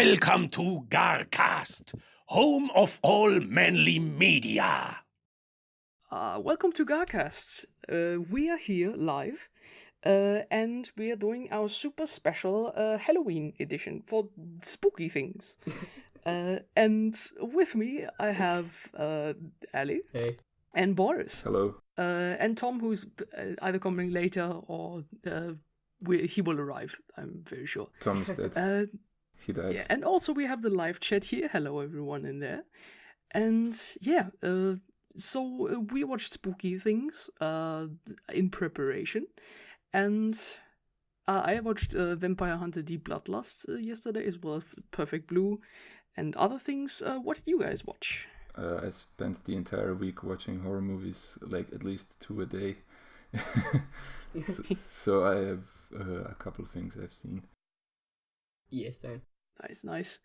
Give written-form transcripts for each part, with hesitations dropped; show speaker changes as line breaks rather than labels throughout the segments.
Welcome to GARcast, home of all manly media.
Welcome to GARcast. We are here live, and we are doing our super special Halloween edition for spooky things. And with me, I have Ali.
Hey.
And Boris.
Hello.
And Tom, who's either coming later or he will arrive, I'm very sure.
Tom is dead. He died.
Yeah, and also we have the live chat here. Hello, everyone in there. And yeah, so we watched spooky things in preparation. And I watched Vampire Hunter D Bloodlust yesterday, as well as Perfect Blue and other things. What did you guys watch?
I spent the entire week watching horror movies, like at least 2 a day. so I have a couple of things I've seen.
Yes, Dan.
Nice.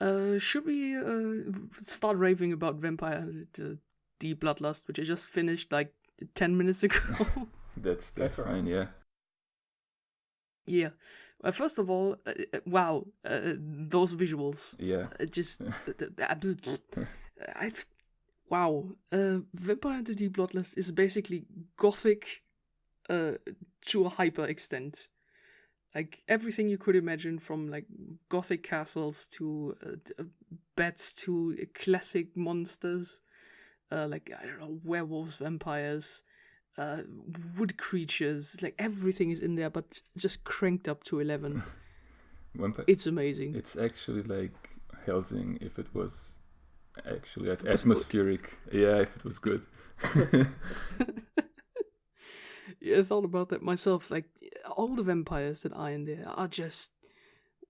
Should we start raving about Vampire D Bloodlust, which I just finished like 10 minutes ago?
That's fine, yeah.
Yeah. First of all, wow, those visuals.
Yeah.
Wow. Vampire D Bloodlust is basically gothic to a hyper extent. Like everything you could imagine, from like gothic castles to bats to classic monsters, like I don't know, werewolves, vampires, wood creatures. Like everything is in there, but just cranked up to 11. It's amazing.
It's actually like Helsing if it was actually atmospheric. Yeah, if it was good.
Yeah, I thought about that myself. Like, all the vampires that are in there are just,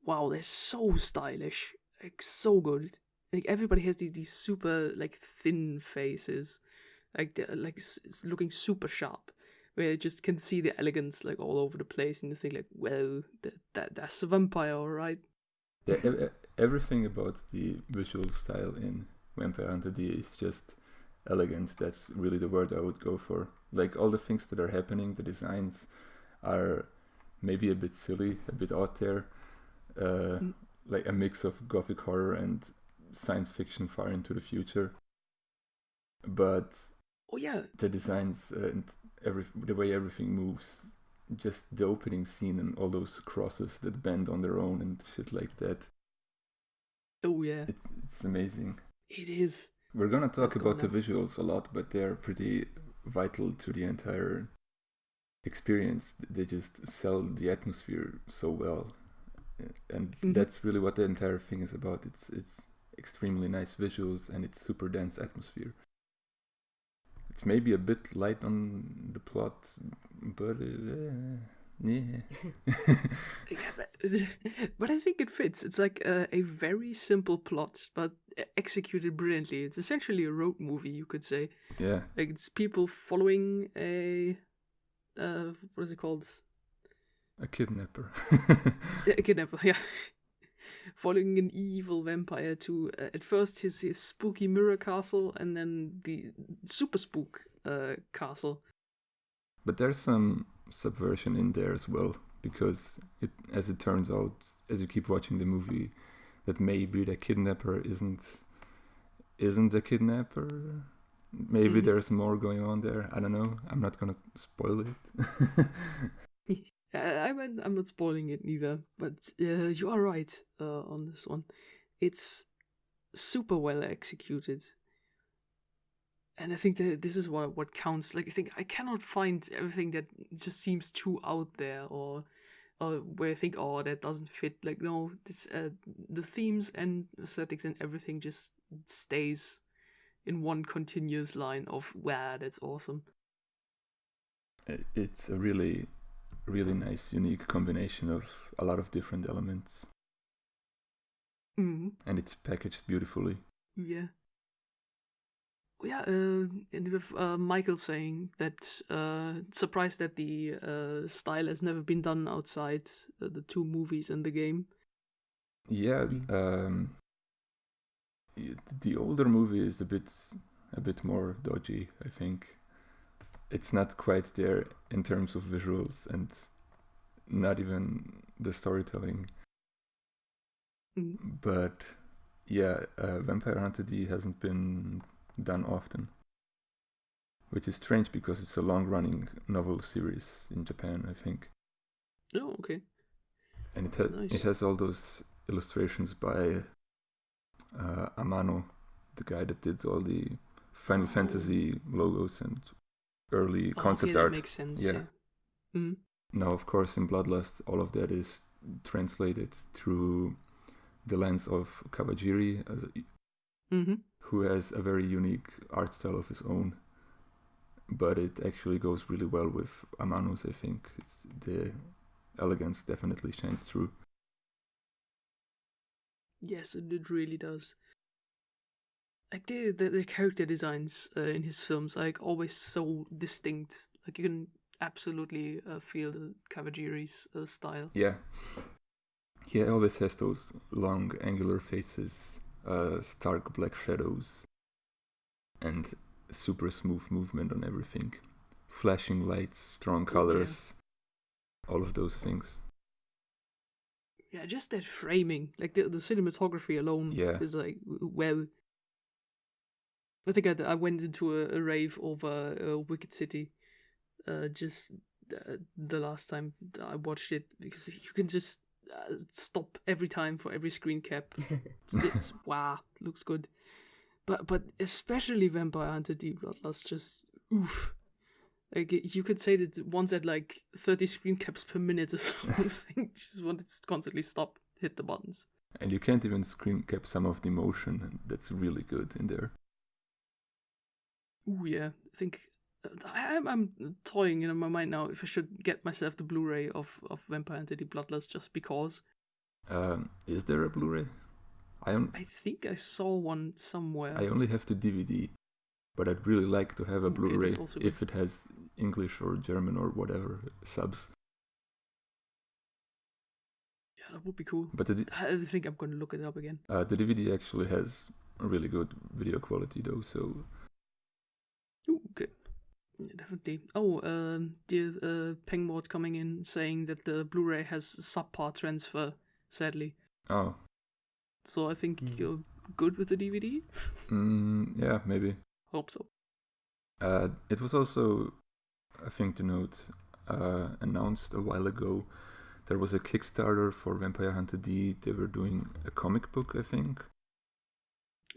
wow, they're so stylish. Like, so good. Like, everybody has these super, like, thin faces. Like, they're, like, it's looking super sharp. Where you just can see the elegance, like, all over the place. And you think, like, well, that's a vampire, alright?
Yeah, everything about the visual style in Vampire Hunter D is just elegant. That's really the word I would go for. Like, all the things that are happening, the designs are maybe a bit silly, a bit out there, like a mix of gothic horror and science fiction far into the future. But the designs and the way everything moves, just the opening scene and all those crosses that bend on their own and shit like that.
Oh yeah,
it's amazing.
It is.
We're gonna talk about the visuals a lot, but they're pretty vital to the entire experience. They just sell the atmosphere so well, and that's really what the entire thing is about. It's extremely nice visuals and it's super dense atmosphere. It's maybe a bit light on the plot, but yeah.
But I think it fits. It's like a very simple plot, but executed brilliantly. It's essentially a road movie, you could say.
Yeah.
Like, it's people following a what is it called?
A kidnapper.
A kidnapper, yeah. Following an evil vampire to at first his spooky mirror castle, and then the super spook castle.
But there's some subversion in there as well, because as it turns out, as you keep watching the movie, that maybe the kidnapper isn't a kidnapper. Maybe there's more going on there. I don't know. I'm not gonna spoil it.
I'm not spoiling it neither, but you are right on this one. It's super well executed. And I think that this is what counts. Like, I cannot find everything that just seems too out there, or where I think, oh, that doesn't fit. Like, no, this the themes and aesthetics and everything just stays in one continuous line of, wow, that's awesome.
It's a really, really nice, unique combination of a lot of different elements. And it's packaged beautifully.
Yeah. Yeah, and with Michael saying that surprised that the style has never been done outside the two movies and the game.
Yeah, the older movie is a bit more dodgy, I think. It's not quite there in terms of visuals and not even the storytelling. But yeah, Vampire Hunter D hasn't been done often, which is strange because it's a long-running novel series in Japan, I think.
Oh, okay.
And
Nice.
it has all those illustrations by Amano, the guy that did all the Final Fantasy logos and early concept
that
art.
makes sense.
Yeah. Now, of course, in Bloodlust, all of that is translated through the lens of Kawajiri, who has a very unique art style of his own. But it actually goes really well with Amano's, I think. The elegance definitely shines through.
Yes, it really does. Like the character designs in his films are like always so distinct. Like you can absolutely feel the Kawajiri's style.
Yeah. He always has those long angular faces, stark black shadows, and super smooth movement on everything. Flashing lights, strong colors, all of those things.
Yeah, just that framing. Like the cinematography alone is like, well. I think I went into a rave over Wicked City just the last time I watched it, because you can just stop every time for every screen cap. It's wow, looks good. But especially Vampire Hunter D Bloodlust, just oof. Like you could say that one's at like 30 screen caps per minute or something. Just wanted to constantly stop, hit the buttons.
And you can't even screen cap some of the emotion, and that's really good in there.
Ooh, yeah. I think I'm toying in my mind now if I should get myself the Blu-ray of Vampire Hunter D Bloodlust just because.
Is there a Blu-ray?
I think I saw one somewhere.
I only have the DVD, but I'd really like to have a Blu-ray if it has English or German or whatever subs.
Yeah, that would be cool.
But
I think I'm going to look it up again.
The DVD actually has really good video quality though, so...
Ooh, okay. Yeah, definitely. Oh, the Pengmort coming in saying that the Blu-ray has subpar transfer, sadly.
Oh.
So I think you're good with the DVD?
Yeah, maybe.
Hope so.
It was also, I think to note, announced a while ago. There was a Kickstarter for Vampire Hunter D. They were doing a comic book, I think.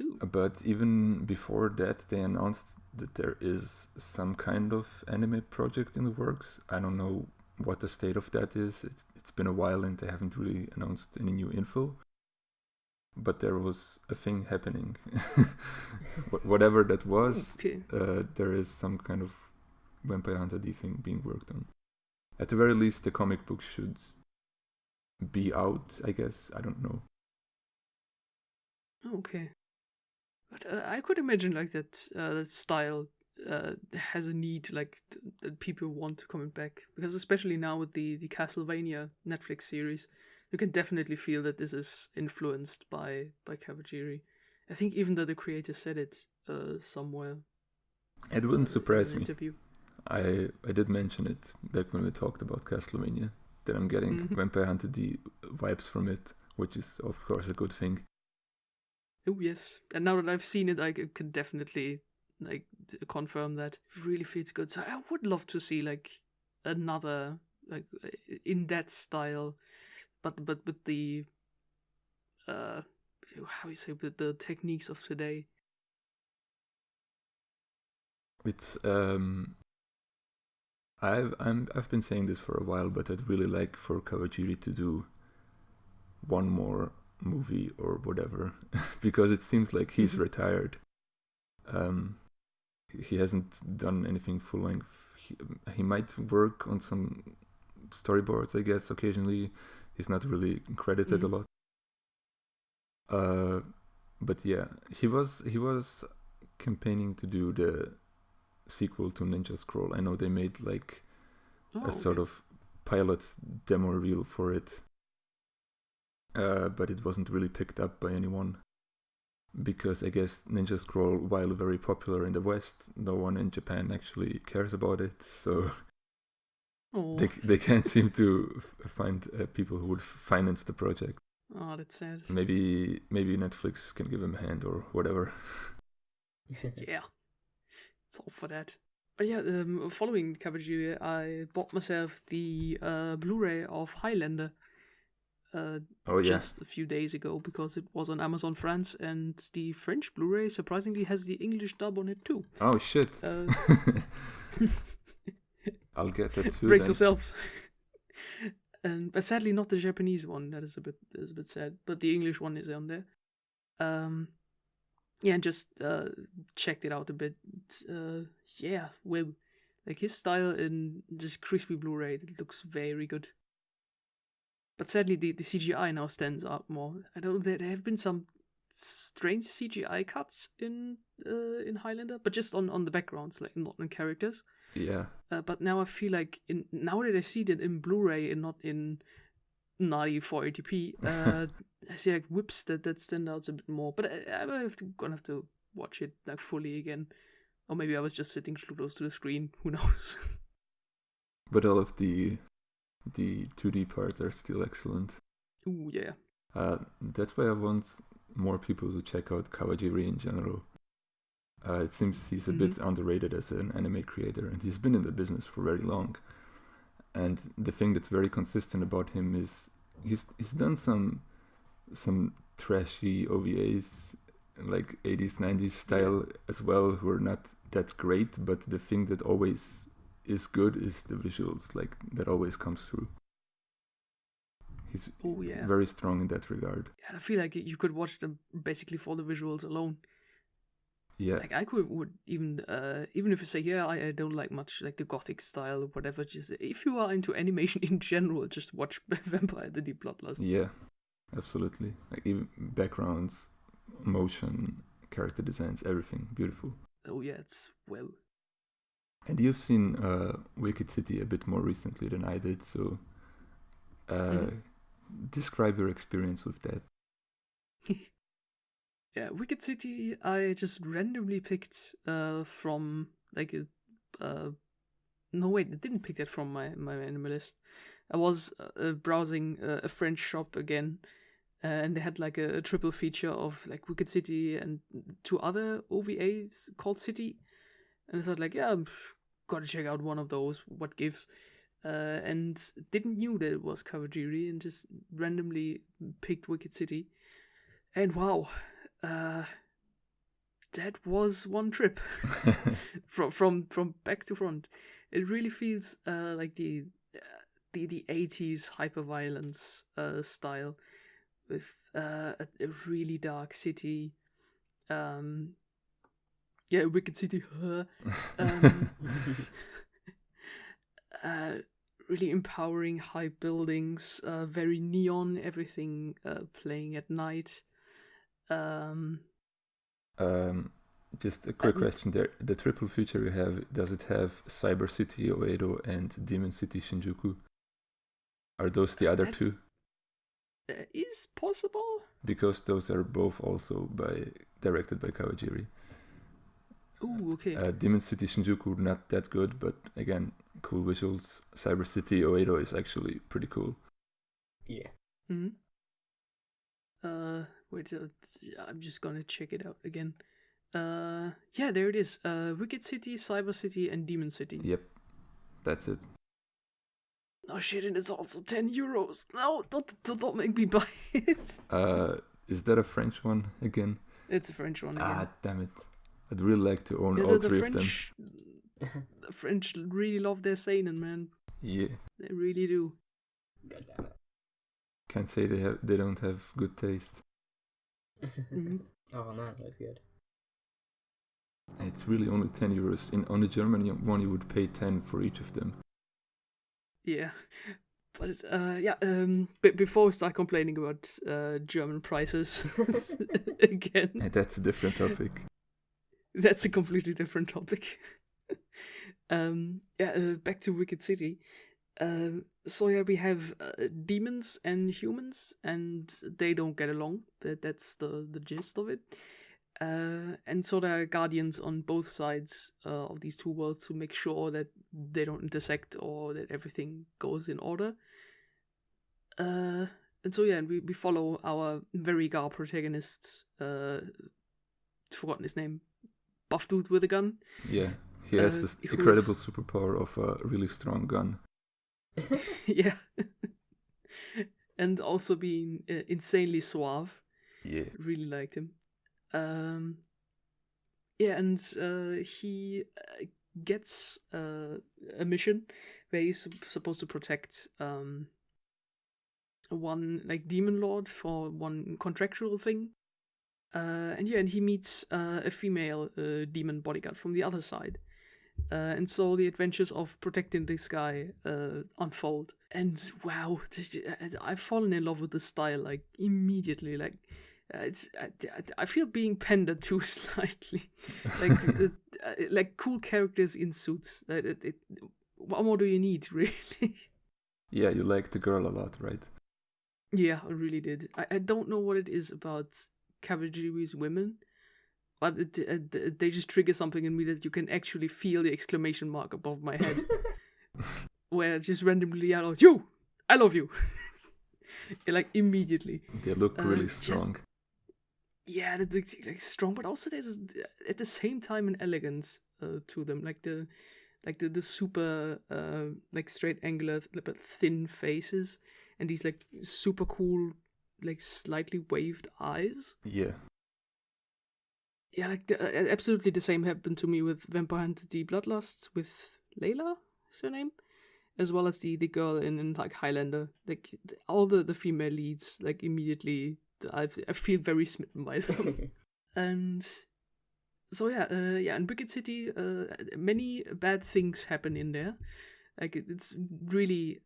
Ooh.
But even before that, they announced that there is some kind of anime project in the works. I don't know what the state of that is. It's been a while and they haven't really announced any new info. But there was a thing happening. Whatever that was, there is some kind of Vampire Hunter D thing being worked on. At the very least, the comic book should be out, I guess. I don't know.
Okay. But I could imagine like that style has a need, like that people want to come back, because especially now with the Castlevania Netflix series, you can definitely feel that this is influenced by Kawajiri. I think even that the creator said it somewhere.
It wouldn't surprise me.
Interview.
I did mention it back when we talked about Castlevania, that I'm getting Vampire Hunter D vibes from it, which is of course a good thing.
Oh yes, and now that I've seen it, I can definitely like confirm that it really feels good. So I would love to see like another like in that style, but with the how you say, with the techniques of today.
It's I've been saying this for a while, but I'd really like for Kawajiri to do one more movie or whatever, because it seems like he's retired. He hasn't done anything full length. He might work on some storyboards, I guess, occasionally. He's not really credited a lot. But yeah, he was campaigning to do the sequel to Ninja Scroll. I know they made like sort of pilot demo reel for it. But it wasn't really picked up by anyone, because I guess Ninja Scroll, while very popular in the West, no one in Japan actually cares about it, so they can't seem to find people who would finance the project.
Oh, that's sad.
Maybe Netflix can give him a hand or whatever.
Yeah, it's all for that. But yeah, following Kawajiri, I bought myself the Blu-ray of Highlander
Oh yeah.
just a few days ago because it was on Amazon France, and the French Blu-ray surprisingly has the English dub on it too.
Oh shit. I'll get that too.
Brace
then.
yourselves. But sadly not the Japanese one. That is a bit sad. But the English one is on there. Yeah, and just checked it out a bit. Yeah, well, like his style in just crispy Blu-ray, it looks very good. But sadly, the CGI now stands out more. I don't know, there have been some strange CGI cuts in Highlander, but just on the backgrounds, like not in characters.
Yeah.
But now I feel like now that I see it in Blu-ray and not in 480p, I see like whips that stand out a bit more. But I'm gonna have to watch it like fully again, or maybe I was just sitting too close to the screen. Who knows?
But all of the 2D parts are still excellent.
Ooh, yeah.
That's why I want more people to check out Kawajiri in general. It seems he's a bit underrated as an anime creator, and he's been in the business for very long. And the thing that's very consistent about him is he's done some trashy OVAs, like 80s, 90s style as well, who are not that great, but the thing that always is good is the visuals, like that always comes through. He's very strong in that regard.
Yeah, I feel like you could watch them basically for the visuals alone.
Yeah.
Like I would even if you say, yeah, I don't like much like the gothic style or whatever, just if you are into animation in general, just watch Vampire the Bloodlust.
Yeah, absolutely. Like even backgrounds, motion, character designs, everything beautiful.
Oh yeah, it's well.
And you've seen Wicked City a bit more recently than I did, so describe your experience with that.
Yeah, Wicked City, I just randomly picked from like no wait, I didn't pick that from my anime list. I was browsing a French shop again, and they had like a triple feature of like Wicked City and two other OVAs called City, and I thought like, yeah, I'm gotta check out one of those. What gives? And didn't knew that it was Kawajiri, and just randomly picked Wicked City, and wow. That was one trip from back to front. It really feels like the 80s hyperviolence style with a really dark city. Yeah, Wicked City. Really empowering high buildings, very neon, everything playing at night.
Just a quick question there. The triple feature you have, does it have Cyber City Oedo and Demon City Shinjuku? Are those the other two?
Is possible?
Because those are both also directed by Kawajiri.
Ooh, okay.
Demon City Shinjuku, not that good, but again, cool visuals. Cyber City Oedo is actually pretty cool.
Yeah.
Mm-hmm. Wait, I'm just gonna check it out again. Yeah, there it is. Wicked City, Cyber City, and Demon City.
Yep, that's it.
Oh shit, and it's also €10. No, don't make me buy it.
Is that a French one again?
It's a French one again.
Ah, damn it. I'd really like to own all three of them.
The French really love their seinen, man.
Yeah.
They really do.
God damn it.
Can't say they don't have good taste.
Mm-hmm.
Oh man, that's good.
It's really only €10. On the German one, you would pay 10 for each of them.
Yeah, but But before we start complaining about German prices again,
That's a different topic.
That's a completely different topic. Back to Wicked City. We have demons and humans, and they don't get along. That's the gist of it. And so there are guardians on both sides of these two worlds to make sure that they don't intersect or that everything goes in order. And so yeah, and we follow our very gar protagonist, forgotten his name, buff dude with a gun.
Yeah, he has this
who
incredible
is-
superpower of a really strong gun.
Yeah. And also being insanely suave.
Yeah.
Really liked him. Yeah, and he gets a mission where he's supposed to protect one like demon lord for one contractual thing. And he meets a female demon bodyguard from the other side. And so the adventures of protecting this guy unfold. And wow, I've fallen in love with the style like immediately. Like I feel being pandered to slightly. Like like cool characters in suits. What more do you need, really?
Yeah, you like the girl a lot, right?
Yeah, I really did. I don't know what it is about Kawajiri's women, but they just trigger something in me that you can actually feel the exclamation mark above my head, where I just randomly yell out, "You! I love you!" Like immediately.
They look really
just-
strong.
Yeah, they're like strong, but also there's at the same time an elegance to them, like the super like straight angular but thin faces, and these like super cool like slightly waved eyes.
Yeah.
Yeah, like absolutely the same happened to me with Vampire Hunter D Bloodlust with Layla, is her name, as well as the girl in like Highlander. Like all the female leads, like immediately I feel very smitten by them. And so yeah, in Wicked City, many bad things happen in there. Like it's really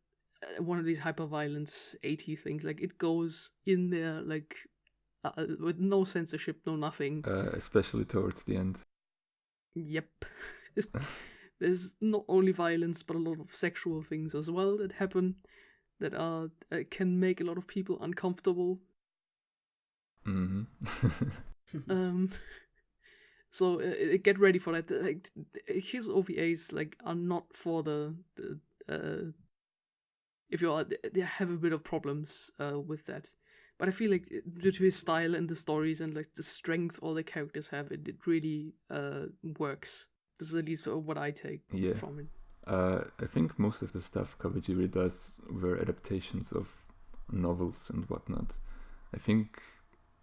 one of these hyper-violence 80 things. Like it goes in there like with no censorship, no nothing.
Especially towards the end.
Yep. There's not only violence, but a lot of sexual things as well that happen that are can make a lot of people uncomfortable.
Mm-hmm.
So get ready for that. Like his OVAs like are not for the if you are they have a bit of problems with that. But I feel like due to his style and the stories and like the strength all the characters have, it really works. This is at least what I take from it.
I think most of the stuff Kawajiri does were adaptations of novels and whatnot. I think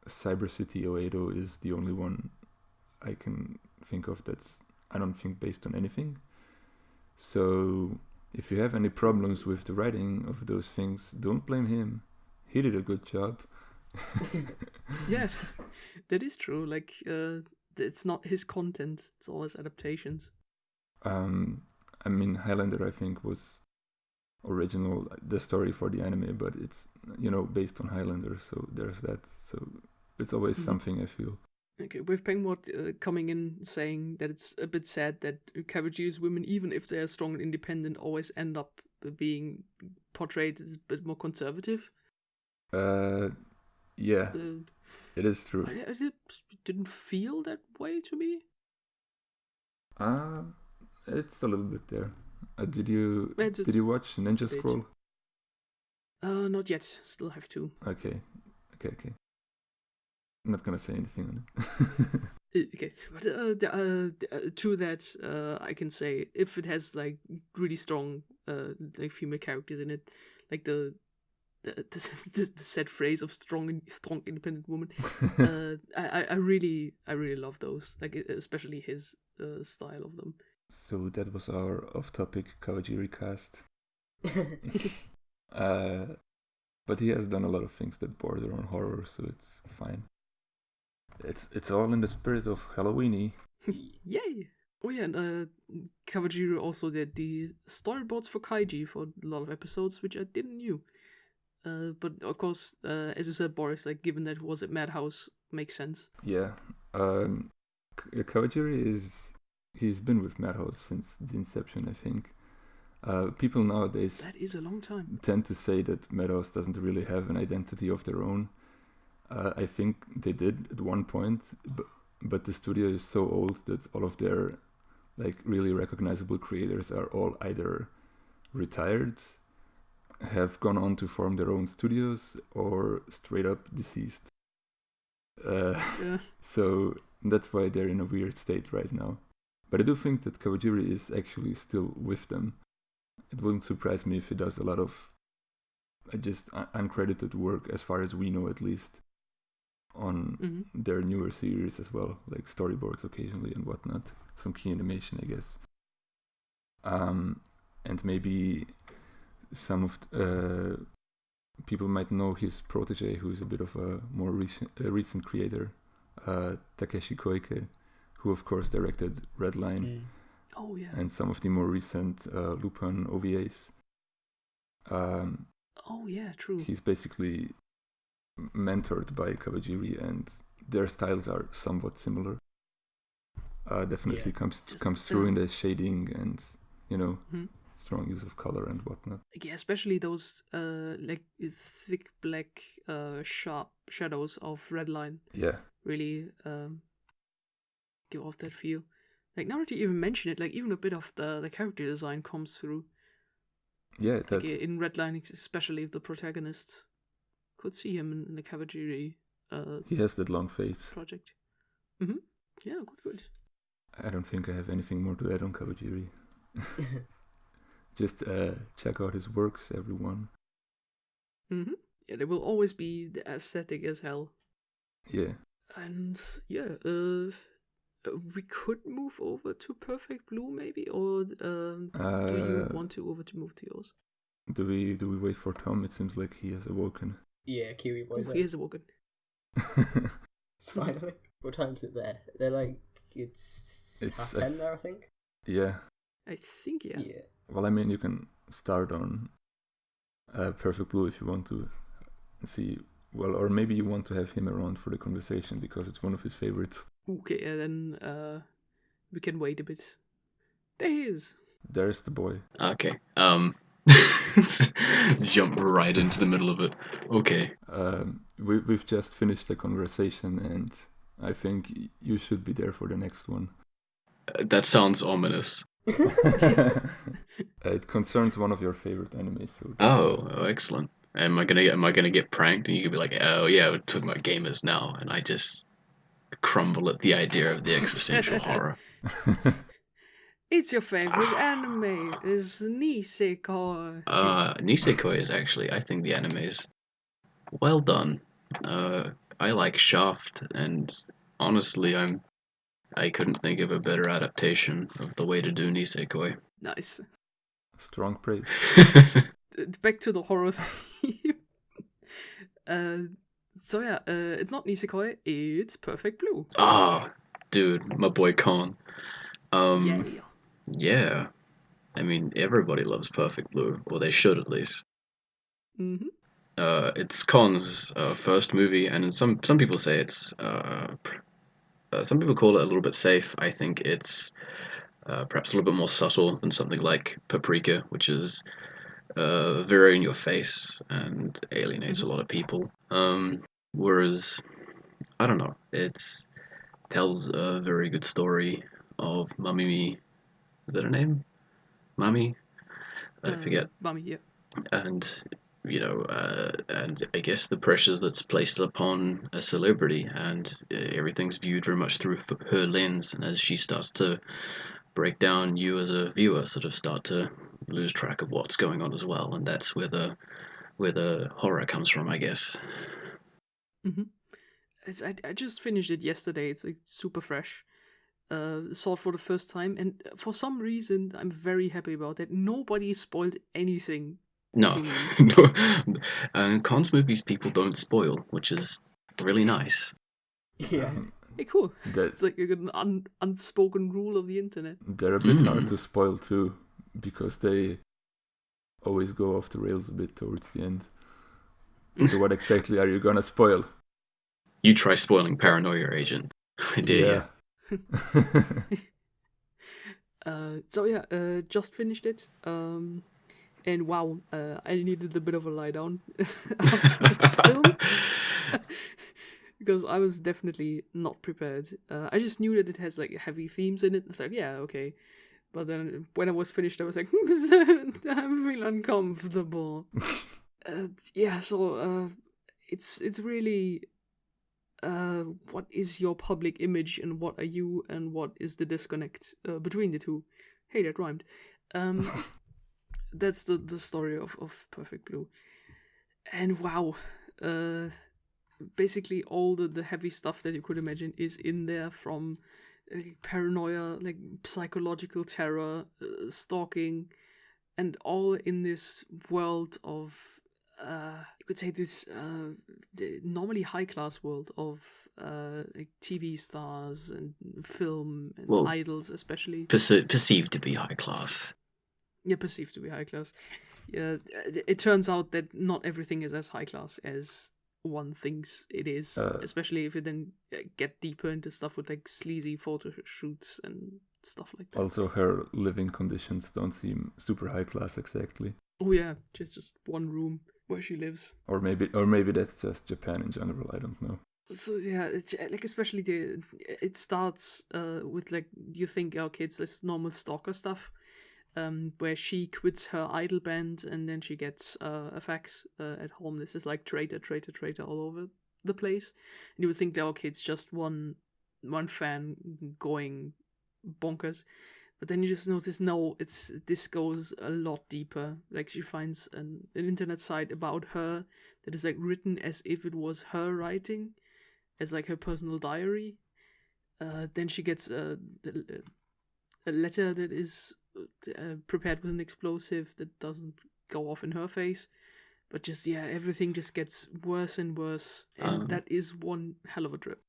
Cyber City Oedo is the only one I can think of that's, I don't think, based on anything. So if you have any problems with the writing of those things, don't blame him. He did a good job.
Yes, that is true. Like, it's not his content; it's always adaptations.
I mean, Highlander, I think, was original, the story for the anime, but it's, based on Highlander, so there's that. So it's always something, I feel.
Okay, with Pengward coming in saying that it's a bit sad that Kawajiri's women, even if they are strong and independent, always end up being portrayed as a bit more conservative.
Yeah, it is true.
I didn't feel that way to me.
It's a little bit there. Did you watch Ninja
bit.
Scroll?
Not yet. Still have to.
Okay. I'm not gonna say anything on it.
Okay, but to that, I can say if it has like really strong like female characters in it, like the set phrase of strong independent woman, I really love those, like especially his style of them.
So that was our off-topic Kawajiri cast. But he has done a lot of things that border on horror, so it's fine. It's all in the spirit of Halloweeny.
Yay! Oh yeah, and Kawajiri also did the storyboards for Kaiji for a lot of episodes, which I didn't knew. But of course, as you said, Boris, like given that it was at Madhouse, makes sense.
Yeah. Kawajiri he's been with Madhouse since the inception, I think. People nowadays
That is a long time.
tend to say that Madhouse doesn't really have an identity of their own. I think they did at one point, but the studio is so old that all of their like really recognizable creators are all either retired have gone on to form their own studios or straight up deceased.
Yeah.
So that's why they're in a weird state right now. But I do think that Kawajiri is actually still with them. It wouldn't surprise me if he does a lot of just uncredited work, as far as we know at least, on their newer series as well, like storyboards occasionally and whatnot. Some key animation, I guess. And maybe some of people might know his protege, who's a bit of a more recent creator, Takeshi Koike, who of course directed Redline
Oh yeah.
and some of the more recent Lupin OVAs.
Oh yeah, true.
He's basically mentored by Kawajiri, and their styles are somewhat similar. Definitely comes through in the shading and, you know, strong use of color and whatnot.
Yeah, especially those like thick black sharp shadows of Redline
Yeah.
really give off that feel. Like, now that you even mention it, like, even a bit of the character design comes through.
Yeah,
Like,
that's
in Redline, especially the protagonist. Could see him in the Kawajiri
he has that long face.
project. Yeah, good.
I don't think I have anything more to add on Kawajiri. Just check out his works, everyone.
Yeah, they will always be the aesthetic as hell.
Yeah.
And yeah, we could move over to Perfect Blue maybe, or do you want to move to yours?
Do we wait for Tom? It seems like he has awoken.
Yeah, Kiwi boys.
He is awoken.
Finally. What time's it there? They're like, it's half 10 there, I think.
Yeah.
I think, yeah.
Well, I mean, you can start on Perfect Blue if you want to see. Well, or maybe you want to have him around for the conversation because it's one of his favorites.
Okay, then we can wait a bit. There he is.
There's the boy.
Okay. Jump right into the middle of it. Okay.
We've just finished the conversation, and I think you should be there for the next one.
That sounds ominous.
It concerns one of your favorite animes. So
Oh, excellent. Am I gonna get pranked? And you could be like, oh yeah, we're talking about gamers now, and I just crumble at the idea of the existential horror.
It's your favorite anime. Is Nisekoi.
Nisekoi is actually, I think the anime is well done. I like Shaft, and honestly, I couldn't think of a better adaptation of the way to do Nisekoi.
Nice.
Strong praise.
Back to the horror theme. So yeah, it's not Nisekoi, it's Perfect Blue.
Ah, dude, my boy Con.
Yeah.
Yeah. I mean, everybody loves Perfect Blue, or they should at least. It's Con's first movie, and some people say it's some people call it a little bit safe. I think it's perhaps a little bit more subtle than something like Paprika, which is very in your face and alienates a lot of people. Whereas, I don't know, it tells a very good story of Mamimi. Is that her name? Mami? I forget.
Mami, yeah.
And, you know, and I guess the pressures that's placed upon a celebrity, and everything's viewed very much through her lens, and as she starts to break down, you as a viewer sort of start to lose track of what's going on as well, and that's where the horror comes from, I guess.
I just finished it yesterday. It's like super fresh. Saw it for the first time, and for some reason I'm very happy about that. Nobody spoiled anything.
No. No. And Con's movies people don't spoil, which is really nice.
Yeah.
Hey, cool. It's like an unspoken rule of the internet.
They're a bit hard to spoil too, because they always go off the rails a bit towards the end. So what exactly are you gonna spoil?
You try spoiling Paranoia Agent. I dare you.
So yeah, just finished it. And wow, I needed a bit of a lie down after the film. Because I was definitely not prepared. I just knew that it has like heavy themes in it. It's like, yeah, okay. But then when I was finished, I was like, I feel uncomfortable. So it's really what is your public image and what are you and what is the disconnect between the two. Hey, that rhymed. That's the story of Perfect Blue. And wow, basically all the heavy stuff that you could imagine is in there, from paranoia, like psychological terror, stalking, and all in this world of you could say this the normally high class world of like TV stars and film and idols, especially
perceived to be high class.
Yeah, perceived to be high class. Yeah, it turns out that not everything is as high class as one thinks it is, especially if you then get deeper into stuff with like sleazy photo shoots and stuff like that.
Also, her living conditions don't seem super high class exactly.
Oh yeah, just one room where she lives.
Or maybe that's just Japan in general. I don't know.
So yeah, it's, like especially it starts with like you think okay, it's this normal stalker stuff. Where she quits her idol band and then she gets a fax at home. This is like traitor all over the place. And you would think that, okay, it's just one fan going bonkers. But then you just notice, no, this goes a lot deeper. Like she finds an internet site about her that is like written as if it was her writing, as like her personal diary. Then she gets a letter that is prepared with an explosive that doesn't go off in her face, but just everything just gets worse and worse, and that is one hell of a trip.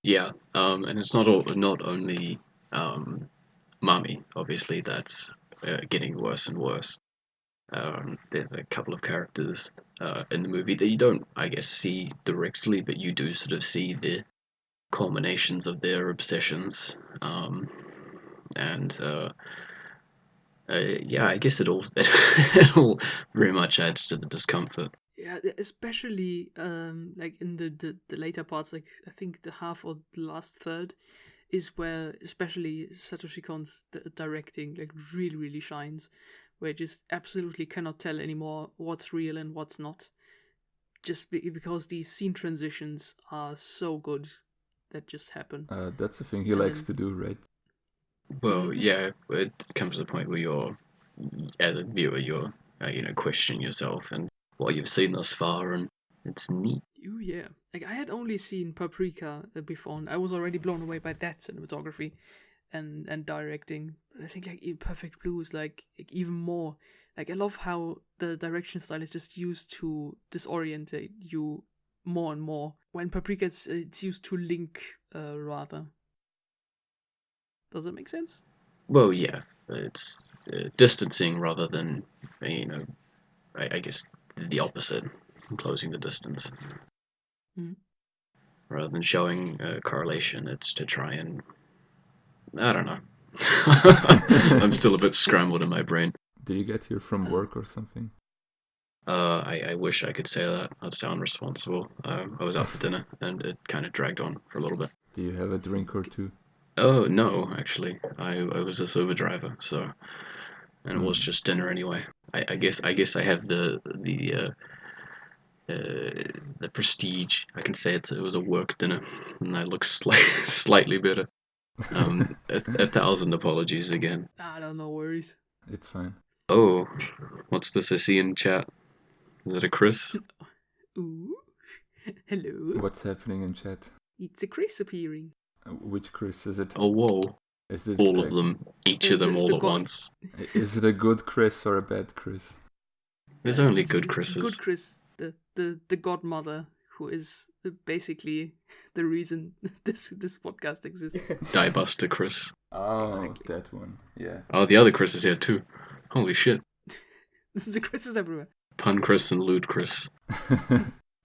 And it's not only Mami, obviously, that's getting worse and worse. There's a couple of characters in the movie that you don't, I guess, see directly, but you do sort of see the culminations of their obsessions, I guess it all very much adds to the discomfort.
Yeah, especially like in the later parts, like I think the half or the last third is where especially Satoshi Kon's directing like really, really shines, where it just absolutely cannot tell anymore what's real and what's not. Just because these scene transitions are so good that just happen.
That's the thing he likes to do, right?
Well, yeah, it comes to the point where you're, as a viewer, you're questioning yourself and what you've seen thus far, and it's neat.
Oh yeah, like I had only seen Paprika before, and I was already blown away by that cinematography and directing. But I think like Perfect Blue is like even more. Like I love how the direction style is just used to disorientate you more and more. When Paprika it's used to link rather. Does that make sense?
Well, yeah, it's distancing rather than, I guess the opposite, closing the distance.
Mm-hmm.
Rather than showing a correlation, it's to try and, I don't know. I'm still a bit scrambled in my brain.
Did you get here from work or something?
I wish I could say that. I'd sound responsible. I was out for dinner, and it kind of dragged on for a little bit.
Do you have a drink or two?
Oh, no, actually. I was a sober driver, so... And it was just dinner anyway. I guess I have the prestige. I can say it was a work dinner, and I look slightly better. 1,000 apologies again.
No worries.
It's fine.
Oh, what's this I see in chat? Is it a Chris?
Ooh, hello.
What's happening in chat?
It's a Chris appearing.
Which Chris is it?
Oh, whoa.
Is it
all of them, each of them all at once.
Is it a good Chris or a bad Chris?
There's only good Chris's.
It's good Chris, the godmother, who is basically the reason this podcast exists.
Diebuster Chris.
Oh, exactly. That one. Yeah.
Oh, the other Chris is here too. Holy shit.
This is a Chris is everywhere.
Pun Chris and Lewd Chris.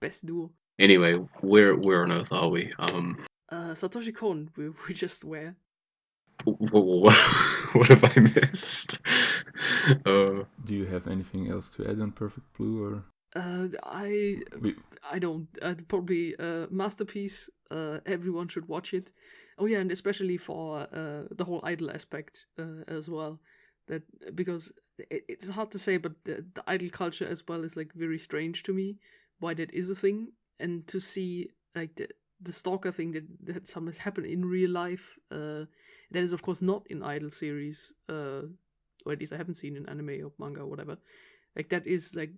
Best duo.
Anyway, where on earth are we?
Satoshi Kon, we just where?
What have I missed?
Do you have anything else to add on Perfect Blue, or?
I don't. Probably masterpiece. Everyone should watch it. Oh yeah, and especially for the whole idol aspect as well. That because it's hard to say, but the idol culture as well is like very strange to me. Why that is a thing, and to see like the stalker thing that sometimes happen in real life. That is of course not in idol series, or at least I haven't seen in anime or manga or whatever. Like that is like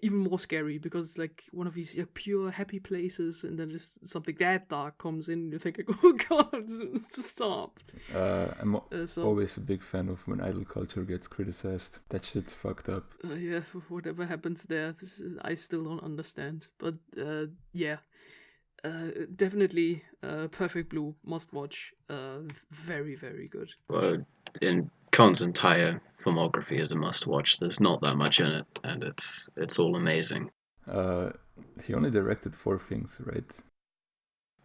even more scary because it's like one of these pure happy places, and then just something that dark comes in, and you think, oh god, stop.
I'm
So
always a big fan of when idol culture gets criticized. That shit's fucked up.
yeah, whatever happens there, I still don't understand. But yeah, definitely Perfect Blue must watch. Very very good.
Well, in Khan's entire filmography is a must-watch. There's not that much in it, and it's all amazing.
He only directed 4 things, right?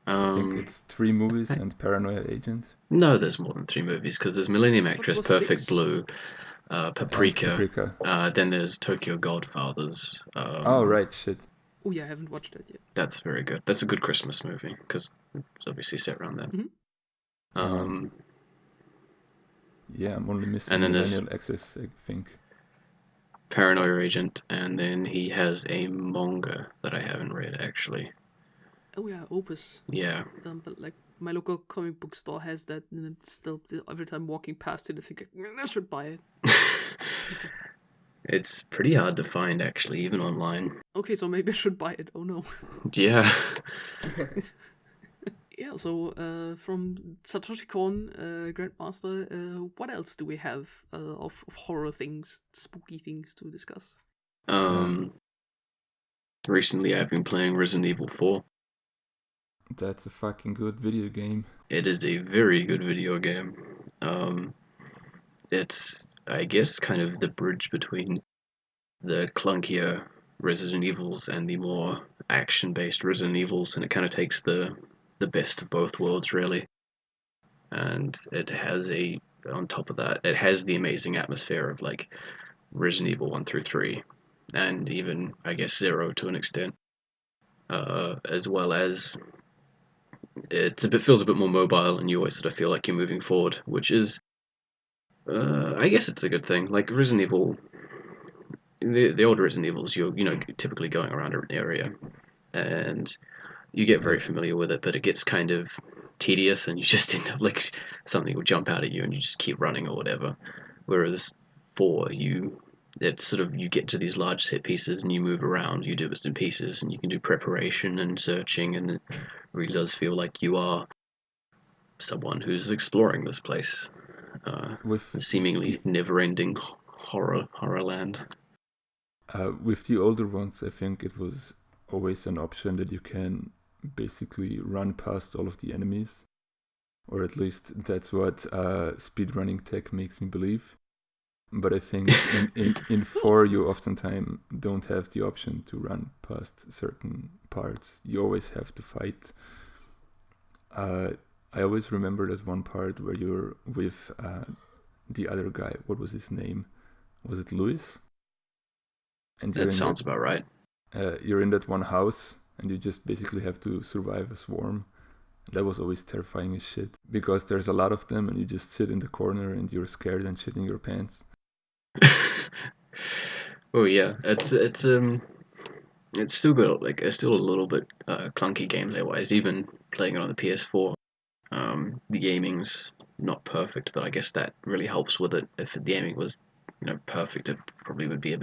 I think it's 3 movies and Paranoia Agent.
No, there's more than 3 movies because there's Millennium
I thought
Actress,
it was
Perfect
6.
Blue, Paprika.
Paprika.
Then there's Tokyo Godfathers.
Oh, right, shit.
Oh yeah, I haven't watched that yet.
That's very good. That's a good Christmas movie because it's obviously set around then.
Mhm.
Yeah, I'm only missing
And then there's-
Millennial Access, I think.
Paranoia Agent, and then he has a manga that I haven't read actually.
Oh yeah, Opus.
Yeah.
But like my local comic book store has that, and it's still every time walking past it, I think I should buy it.
It's pretty hard to find actually, even online.
Okay, so maybe I should buy it. Oh no.
Yeah.
Yeah, so from Satoshi Kon, Grandmaster, what else do we have of horror things, spooky things to discuss?
Recently I've been playing Resident Evil 4.
That's a fucking good video game.
It is a very good video game. It's, I guess, kind of the bridge between the clunkier Resident Evils and the more action-based Resident Evils, and it kind of takes the best of both worlds, really. And it has on top of that, it has the amazing atmosphere of like Resident Evil 1 through 3, and even, I guess, 0 to an extent, as well as feels a bit more mobile, and you always sort of feel like you're moving forward, which is, I guess it's a good thing. Like Resident Evil, the older Resident Evils, you're typically going around an area, and you get very familiar with it, but it gets kind of tedious, and you just end up like something will jump out at you, and you just keep running or whatever. Whereas 4, it's sort of, you get to these large set pieces and you move around, you do bits and pieces, and you can do preparation and searching, and it really does feel like you are someone who's exploring this place,
With
seemingly never-ending horrorland.
With the older ones, I think it was always an option that you can basically run past all of the enemies, or at least that's what speedrunning tech makes me believe. But I think in 4 you oftentimes don't have the option to run past certain parts. You always have to fight. I always remember that one part where you're with the other guy. What was his name? Was it Louis? And
That sounds about right.
You're in that one house, and you just basically have to survive a swarm. That was always terrifying as shit, because there's a lot of them, and you just sit in the corner, and you're scared and shitting your pants.
Oh yeah, it's still got like it's still a little bit clunky gameplay wise. Even playing it on the PS4, the gaming's not perfect, but I guess that really helps with it. If the gaming was perfect, it probably would be a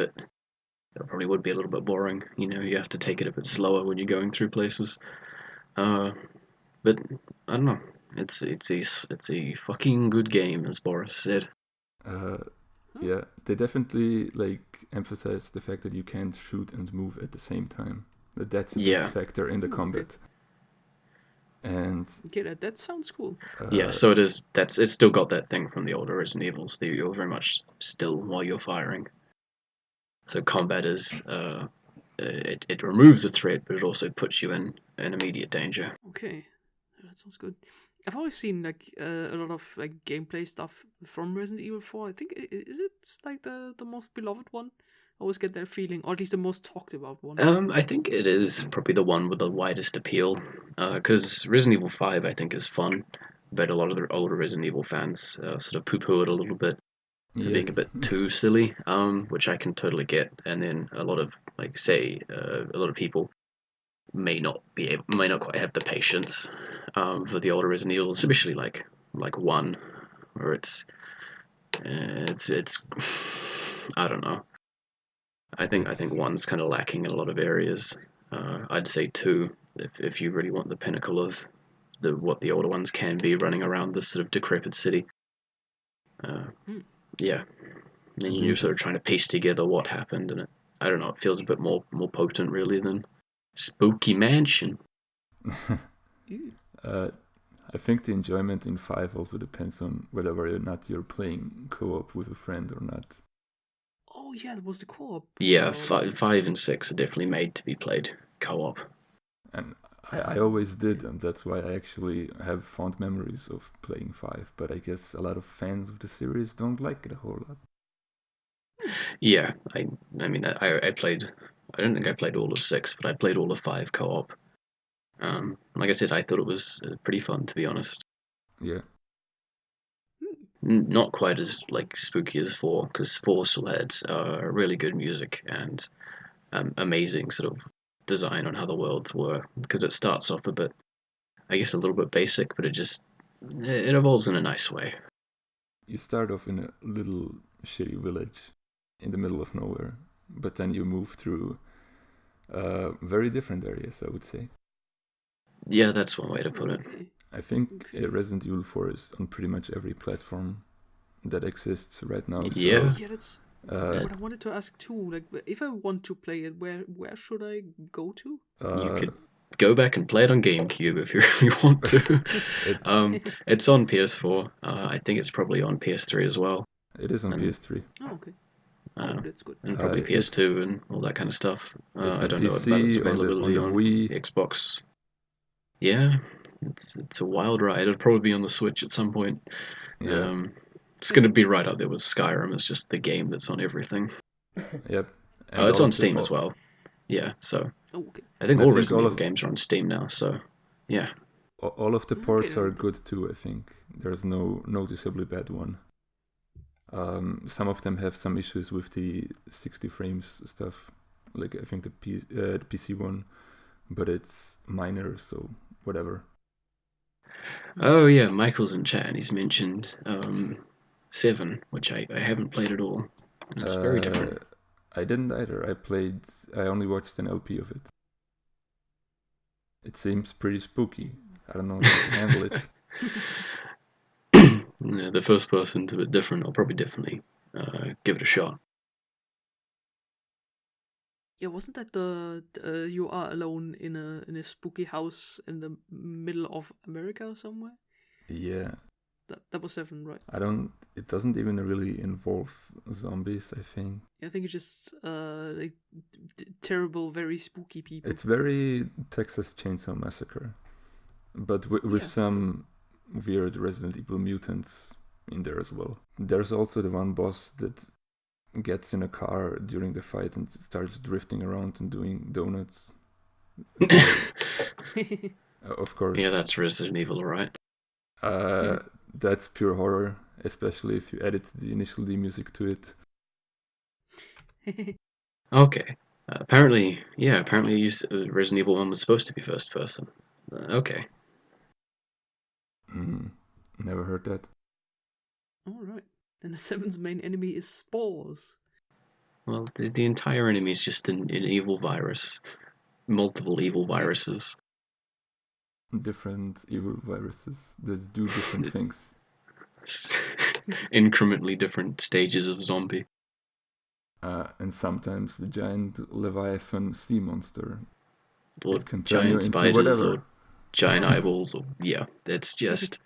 little bit boring. You have to take it a bit slower when you're going through places. But I don't know. It's a fucking good game, as Boris said.
Yeah, they definitely emphasize the fact that you can't shoot and move at the same time. That's a big factor in the combat. And
okay, that sounds cool.
Yeah, so it is. It's still got that thing from the older Resident Evils that you're very much still while you're firing. So combat is it removes the threat, but it also puts you in immediate danger.
Okay, that sounds good. I've always seen a lot of gameplay stuff from Resident Evil 4. I think is it the most beloved one? I always get that feeling, or at least the most talked about one.
I think it is probably the one with the widest appeal, because Resident Evil 5 I think is fun, bet a lot of the older Resident Evil fans sort of poo-poo it a little bit for
Yeah.
being a bit too silly, which I can totally get. And then a lot of a lot of people may not quite have the patience for the older Resident Evil, especially like one, where it's I don't know. I think one's kind of lacking in a lot of areas. I'd say two, if you really want the pinnacle of what the older ones can be running around this sort of decrepit city. Yeah, and you're sort of trying to piece together what happened, and I don't know, it feels a bit more potent really than Spooky Mansion.
I think the enjoyment in 5 also depends on whether or not you're playing co-op with a friend or not.
Oh yeah, that was the co-op.
Yeah, 5 and 6 are definitely made to be played co-op.
And I always did, and that's why I actually have fond memories of playing 5. But I guess a lot of fans of the series don't like it a whole lot.
Yeah, I mean, I played. I don't think I played all of 6, but I played all of 5 co-op. Like I said, I thought it was pretty fun, to be honest.
Yeah.
Not quite as like spooky as 4, because 4 still had really good music and amazing sort of design on how the worlds were. Because it starts off a bit, I guess, a little bit basic, but it evolves in a nice way.
You start off in a little shitty village in the middle of nowhere, but then you move through very different areas, I would say.
Yeah, that's one way to put it.
I think Resident Evil 4 is on pretty much every platform that exists right now. So,
Yeah.
Yeah, that's what I wanted to ask too. Like, if I want to play it, where should I go to?
You could go back and play it on GameCube if you really want to. It's on PS4. I think it's probably on PS3 as well.
It is on PS3.
Oh, okay. Oh, that's good.
And probably PS2 and all that kind of stuff. I don't know
PC,
about its availability
on the Wii.
Xbox. Yeah, it's a wild ride. It'll probably be on the Switch at some point.
Yeah.
It's going to be right up there with Skyrim. It's just the game that's on everything.
Yep.
It's on Steam as well. Yeah, so
Oh, okay.
I think all Resident Evil games are on Steam now. So yeah,
all of the ports are good too. I think there's no noticeably bad one. Some of them have some issues with the 60 frames stuff, like I think the PC one, but it's minor, so whatever.
Oh yeah, Michael's in chat and he's mentioned 7, which I haven't played at all. It's very different.
I didn't either. I only watched an LP of it. It seems pretty spooky. I don't know how to handle it.
Yeah, the first person's a bit different. I'll probably definitely give it a shot.
Yeah, wasn't that you are alone in a spooky house in the middle of America or somewhere?
Yeah.
That was 7, right?
It doesn't even really involve zombies, I think.
I think it's just like terrible, very spooky people.
It's very Texas Chainsaw Massacre, but with some weird Resident Evil mutants in there as well. There's also the one boss that gets in a car during the fight and starts drifting around and doing donuts. So, of course.
Yeah, that's Resident Evil, right?
That's pure horror, especially if you edit the initial D music to it.
Okay. Apparently Resident Evil 1 was supposed to be first person. Okay.
Never heard that.
Alright. Then the 7's main enemy is spores.
Well, the entire enemy is just an evil virus. Multiple evil viruses.
Different evil viruses that do different things.
Incrementally different stages of zombie.
And sometimes the giant Leviathan sea monster.
Or
it can turn
giant
you into
spiders
whatever.
or giant eyeballs. Or, yeah, it's just...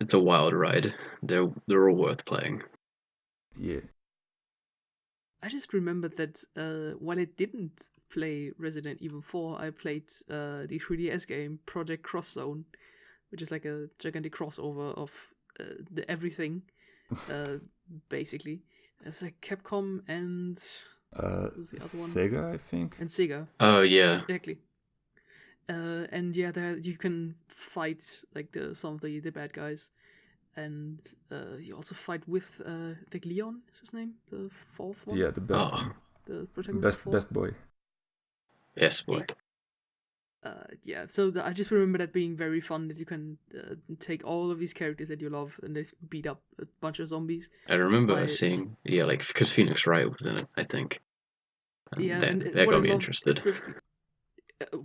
It's a wild ride. They're all worth playing.
Yeah.
I just remembered that while I didn't play Resident Evil 4, I played the 3DS game Project Cross Zone, which is like a gigantic crossover of the everything, basically. It's like Capcom and
Sega, I think.
And Sega.
Oh yeah.
Exactly. And yeah, there you can fight like some of the bad guys, and you also fight with I think Leon is his name, the fourth one.
Yeah, the best
Oh.
one.
The protagonist.
Best boy.
Yes, boy.
Yeah, so I just remember that being very fun, that you can take all of these characters that you love and they beat up a bunch of zombies.
I remember seeing, like, because Phoenix Wright was in it, I think. And that got me interested.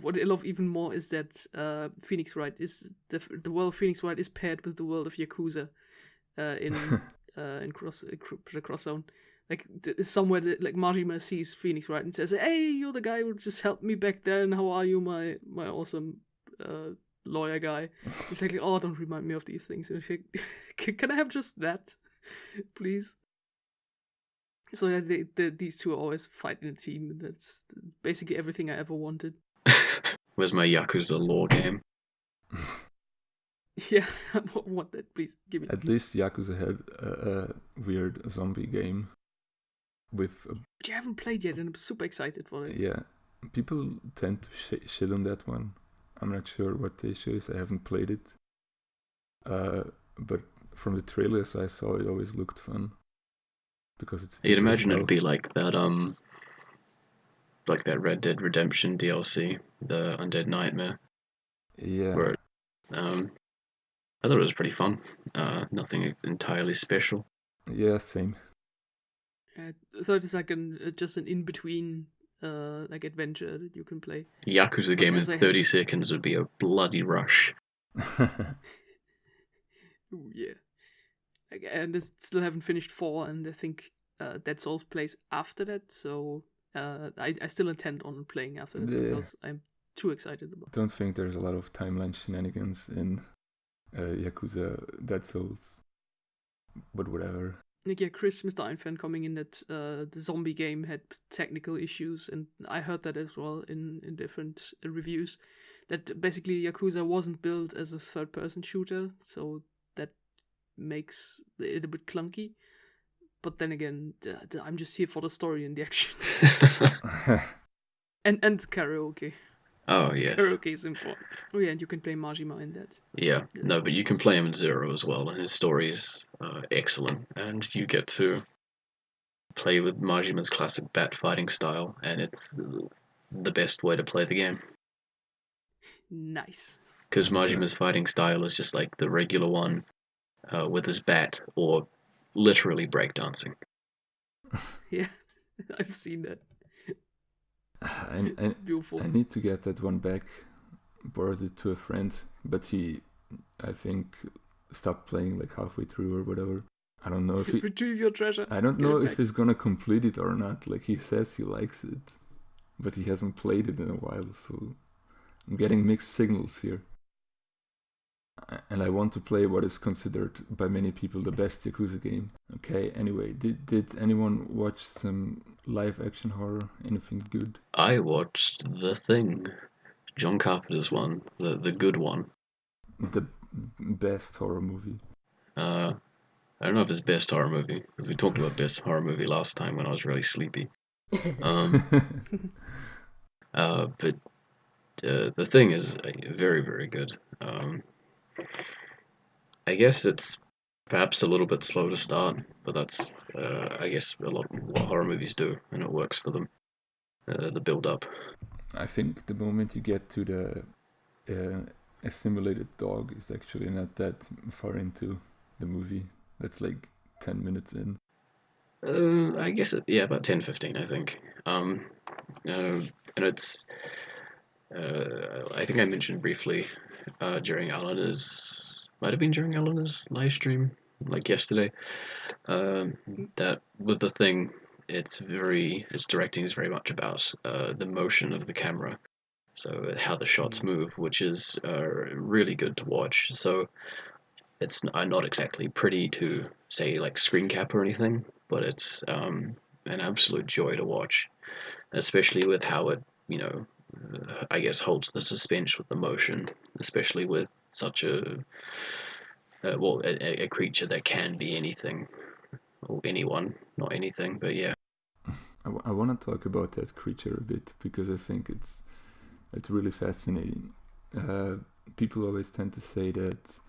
What I love even more is that Phoenix Wright is the world of Phoenix Wright is paired with the world of Yakuza in the Cross Zone. Like somewhere that, like, Majima sees Phoenix Wright and says, "Hey, you're the guy who just helped me back then. How are you, my awesome lawyer guy?" He's like, "Oh, don't remind me of these things." And he's like, "Can I have just that, please?" So yeah, these two always fight in a team. And that's basically everything I ever wanted.
Where's my Yakuza law game?
Yeah, I want that. Please give me.
At least Yakuza had a weird zombie game with.
But you haven't played yet, and I'm super excited for it.
Yeah, people tend to shit on that one. I'm not sure what the issue is. I haven't played it. But from the trailers I saw, it always looked fun. Because it's.
You'd imagine it'd be like that. Like that Red Dead Redemption DLC, the Undead Nightmare.
Yeah.
Where, I thought it was pretty fun. Nothing entirely special.
Yeah, same.
I thought it's like just an in-between like adventure that you can play.
Yakuza game in 30 seconds would be a bloody rush.
Ooh, yeah. And I still haven't finished 4, and I think Dead Souls plays after that, so I still intend on playing after that because I'm too excited about it.
I don't think there's a lot of timeline shenanigans in Yakuza Dead Souls, but whatever.
Like, yeah, Chris, Mr. Einfan, coming in that the zombie game had technical issues, and I heard that as well in different reviews, that basically Yakuza wasn't built as a third-person shooter, so that makes it a bit clunky. But then again, I'm just here for the story and the action. and the karaoke.
Oh, yes.
Karaoke is important. Oh, yeah, and you can play Majima in that.
Yeah, no, but you can play him in Zero as well, and his story is excellent. And you get to play with Majima's classic bat fighting style, and it's the best way to play the game.
Nice.
Because Majima's fighting style is just like the regular one with his bat, or literally breakdancing.
Yeah, I've seen that.
It's
beautiful.
I need to get that one back. Borrowed it to a friend, but he, I think, stopped playing like halfway through or whatever. I don't know if he...
Retrieve your treasure.
I don't know if he's gonna complete it or not. Like, he says he likes it, but he hasn't played it in a while, so I'm getting mixed signals here. And I want to play what is considered by many people the best Yakuza game. Okay, anyway, did anyone watch some live action horror? Anything good?
I watched The Thing. John Carpenter's one. The good one.
The best horror movie.
I don't know if it's best horror movie, because we talked about best horror movie last time when I was really sleepy. But The Thing is very, very good. I guess it's perhaps a little bit slow to start, but that's, I guess, a lot what horror movies do, and it works for them. The build-up.
I think the moment you get to the a simulated dog is actually not that far into the movie. That's like 10 minutes in.
I guess, about 10-15, I think. And it's, I think I mentioned briefly during Alan's, might have been during Alan's live stream, like yesterday, that with The Thing, its directing is very much about the motion of the camera, so how the shots move, which is really good to watch. So it's not exactly pretty to say like screen cap or anything, but it's an absolute joy to watch, especially with how it, I guess holds the suspense with the motion, especially with such a creature that can be anything or anyone, not anything, but yeah.
I want to talk about that creature a bit because I think it's It's really fascinating. People always tend to say that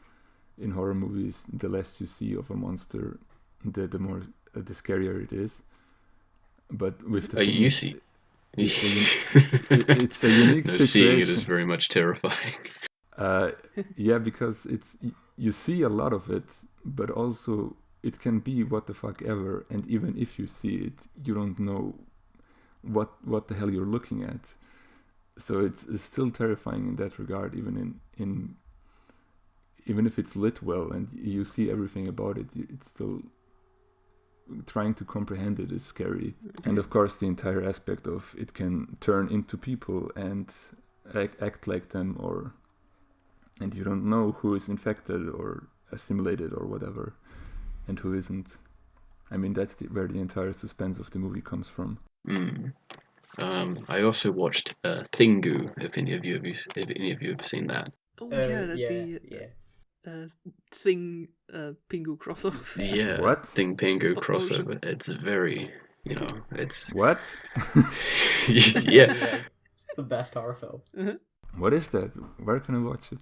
in horror movies, the less you see of a monster, the more the scarier it is. But with the thing,
You see.
it's a unique
No,
situation.
seeing it is very much terrifying.
Yeah, because you see a lot of it, but also it can be what the fuck ever, and even if you see it, you don't know what the hell you're looking at. So it's still terrifying in that regard, even even if it's lit well and you see everything about it, it's still trying to comprehend it is scary. And of course the entire aspect of it can turn into people and act like them, and you don't know who is infected or assimilated or whatever and who isn't. I mean, that's where the entire suspense of the movie comes from.
I also watched THINGU, if any of you have seen that.
Oh yeah, Thing Pingu crossover.
Yeah,
What?
Thing Pingu
Stop
crossover.
motion.
It's very, it's
What?
yeah.
It's the best horror film.
What is that? Where can I watch it?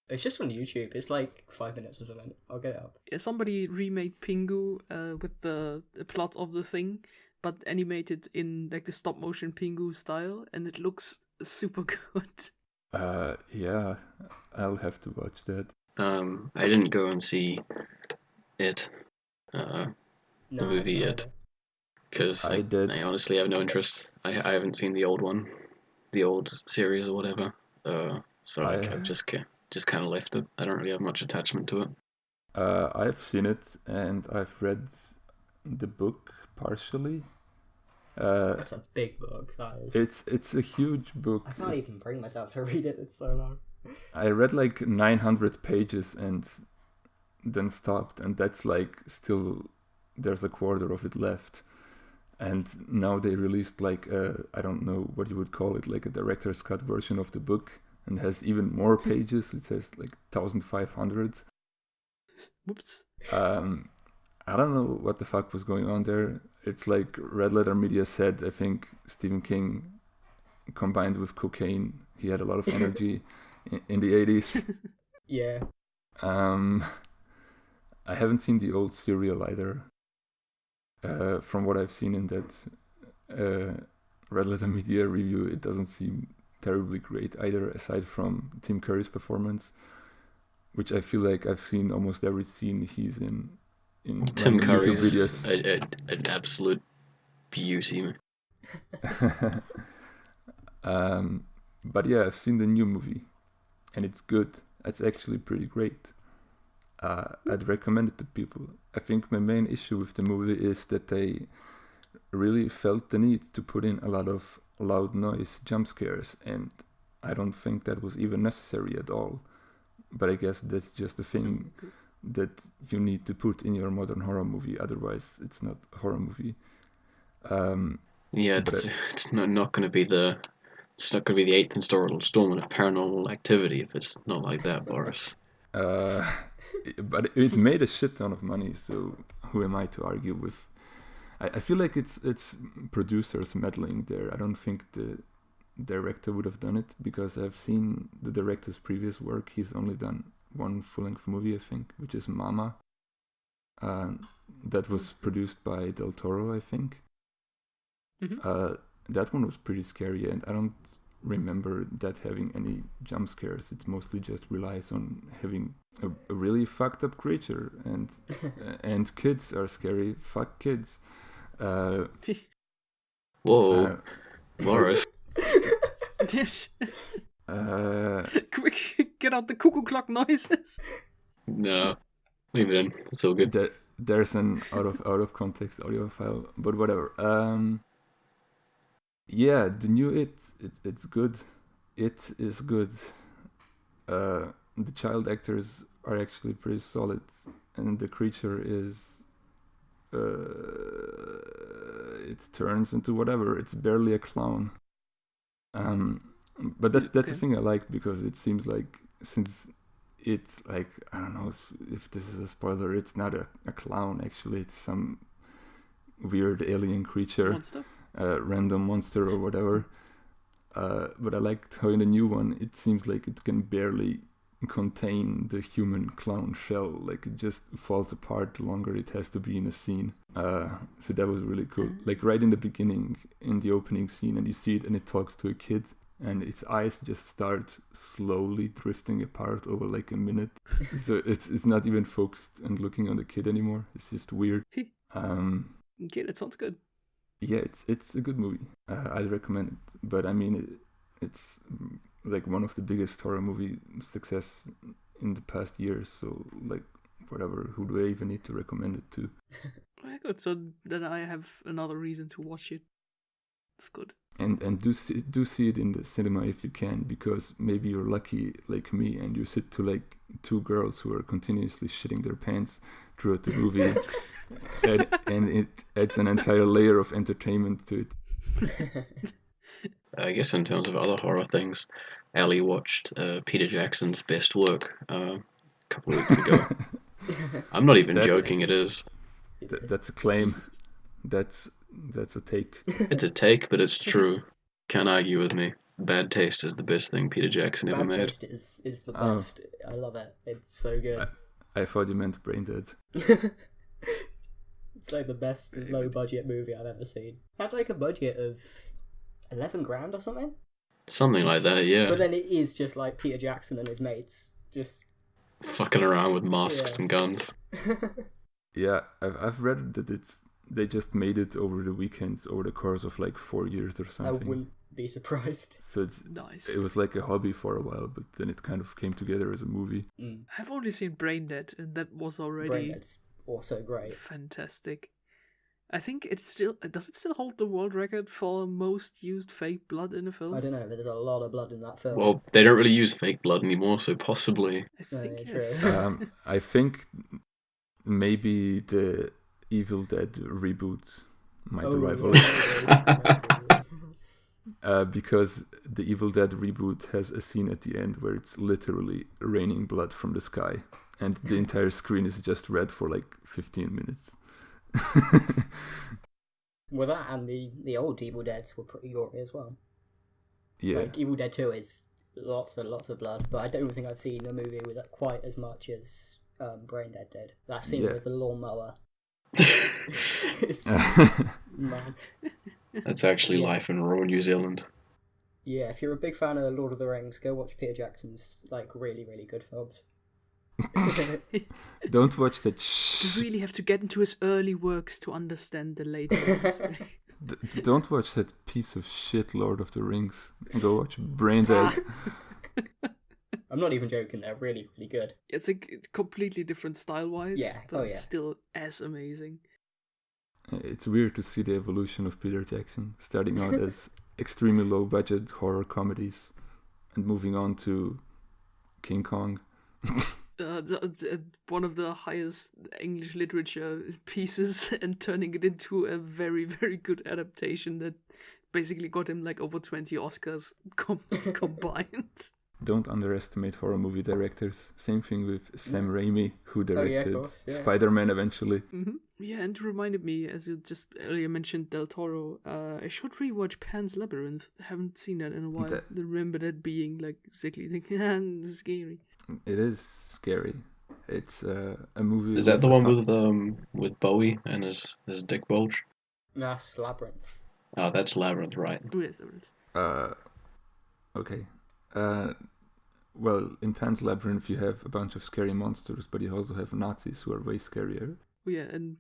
It's just on YouTube. It's like 5 minutes or something. I'll get it up.
Yeah, somebody remade Pingu with the plot of the thing, but animated in like the stop motion Pingu style, and it looks super good.
Yeah, I'll have to watch that.
I didn't go and see it, the movie yet, because I honestly have no interest. I haven't seen the old one, the old series or whatever. So I've just kind of left it. I don't really have much attachment to it.
I've seen it and I've read the book partially.
That's a big book. That is.
It's a huge book.
I can't even bring myself to read it. It's so long.
I read like 900 pages and then stopped, and that's like still there's a quarter of it left. And now they released like I don't know what you would call it, like a director's cut version of the book, and has even more pages. It says like 1,500.
Whoops.
I don't know what the fuck was going on there. It's like Red Letter Media said, I think Stephen King combined with cocaine, he had a lot of energy in the 80s.
Yeah.
I haven't seen the old serial either. From what I've seen in that Red Letter Media review, it doesn't seem terribly great either, aside from Tim Curry's performance, which I feel like I've seen almost every scene he's in
Tim Curry
YouTube
is
videos.
an absolute beauty.
But yeah, I've seen the new movie, and it's good. It's actually pretty great. I'd recommend it to people. I think my main issue with the movie is that they really felt the need to put in a lot of loud noise jump scares, and I don't think that was even necessary at all. But I guess that's just a thing that you need to put in your modern horror movie, otherwise it's not a horror movie.
Yeah, it's not going to be the eighth installment of Paranormal Activity if it's not like that, Boris.
But it made a shit ton of money, so who am I to argue with? I feel like it's producers meddling there. I don't think the director would have done it, because I've seen the director's previous work. He's only done one full-length movie, I think, which is Mama. That was produced by Del Toro, I think.
Mm-hmm.
That one was pretty scary, and I don't remember that having any jump scares. It mostly just relies on having a really fucked up creature, and kids are scary. Fuck kids.
Whoa, Boris.
Quick, get out the cuckoo clock noises.
No, leave it in. It's all good.
There's an out of context audio file, but whatever. Yeah, the new it's good. It is good. The child actors are actually pretty solid, and the creature is it turns into whatever. It's barely a clown. But that's the thing I liked, because it seems like, since it's like, I don't know if this is a spoiler, it's not a clown actually, it's some weird alien creature.
Monster?
Random monster or whatever. But I liked how in the new one it seems like it can barely contain the human clown shell. Like it just falls apart the longer it has to be in a scene. So that was really cool. Like right in the beginning, in the opening scene, and you see it and it talks to a kid, and its eyes just start slowly drifting apart over like a minute. So it's not even focused and looking on the kid anymore. It's just weird.
Okay, that sounds good.
Yeah, it's a good movie. I'd recommend it. But I mean, it's like one of the biggest horror movie success in the past years. So like, whatever, who do I even need to recommend it to?
Well, good. So then I have another reason to watch it. It's good.
And do see it in the cinema if you can, because maybe you're lucky like me and you sit to like two girls who are continuously shitting their pants throughout the movie, and it adds an entire layer of entertainment to it.
I guess in terms of other horror things, Ali watched Peter Jackson's best work a couple of weeks ago. I'm not even joking, it is.
That's a claim. That's a take.
It's a take, but it's true. Can't argue with me. Bad Taste is the best thing Peter Jackson ever made.
Bad Taste is the best. I love it. It's so good.
I thought you meant Braindead.
It's like the best low budget movie I've ever seen. Had like a budget of 11 grand or something.
Something like that, yeah.
But then it is just like Peter Jackson and his mates just
fucking around with masks and guns.
Yeah, I've read that they just made it over the weekends over the course of like 4 years or something.
I wouldn't be surprised.
So it's
Nice.
It was like a hobby for a while, but then it kind of came together as a movie.
I've only seen Braindead, and that was already
Braindead's also great.
fantastic. I think does it still hold the world record for most used fake blood in a film?
I don't know, there's a lot of blood in that film.
Well, they don't really use fake blood anymore, so possibly.
I think
yeah,
yes.
true.
I think maybe the Evil Dead reboot might arrive because the Evil Dead reboot has a scene at the end where it's literally raining blood from the sky, and the entire screen is just red for like 15 minutes.
Well, that and the old Evil Deads were pretty gory as well.
Yeah.
Like Evil Dead 2 is lots and lots of blood, but I don't think I've seen a movie with quite as much as Braindead did. That scene with the lawnmower. It's mad.
That's actually life in rural New Zealand.
Yeah, if you're a big fan of The Lord of the Rings, go watch Peter Jackson's like really, really good films.
Don't watch that.
You really have to get into his early works to understand the later ones. Really.
Don't watch that piece of shit Lord of the Rings. Go watch Braindead.
I'm not even joking, they're really, really good.
It's completely different style-wise, but it's still as amazing.
It's weird to see the evolution of Peter Jackson, starting out as extremely low-budget horror comedies and moving on to King Kong.
One of the highest English literature pieces, and turning it into a very, very good adaptation that basically got him like over 20 Oscars combined.
Don't underestimate horror movie directors. Same thing with Sam Raimi, who directed Spider-Man eventually.
Mm-hmm. Yeah, and it reminded me, as you just earlier mentioned, Del Toro, I should rewatch Pan's Labyrinth. I haven't seen that in a while. I remember that being like exactly thinking, this is scary.
It is scary. It's a movie.
Is that the one with Bowie and his dick bulge?
That's Labyrinth.
Oh, that's Labyrinth, right?
Oh, yes, Labyrinth.
Okay. Well, in Pan's Labyrinth you have a bunch of scary monsters, but you also have Nazis who are way scarier.
Oh, yeah, and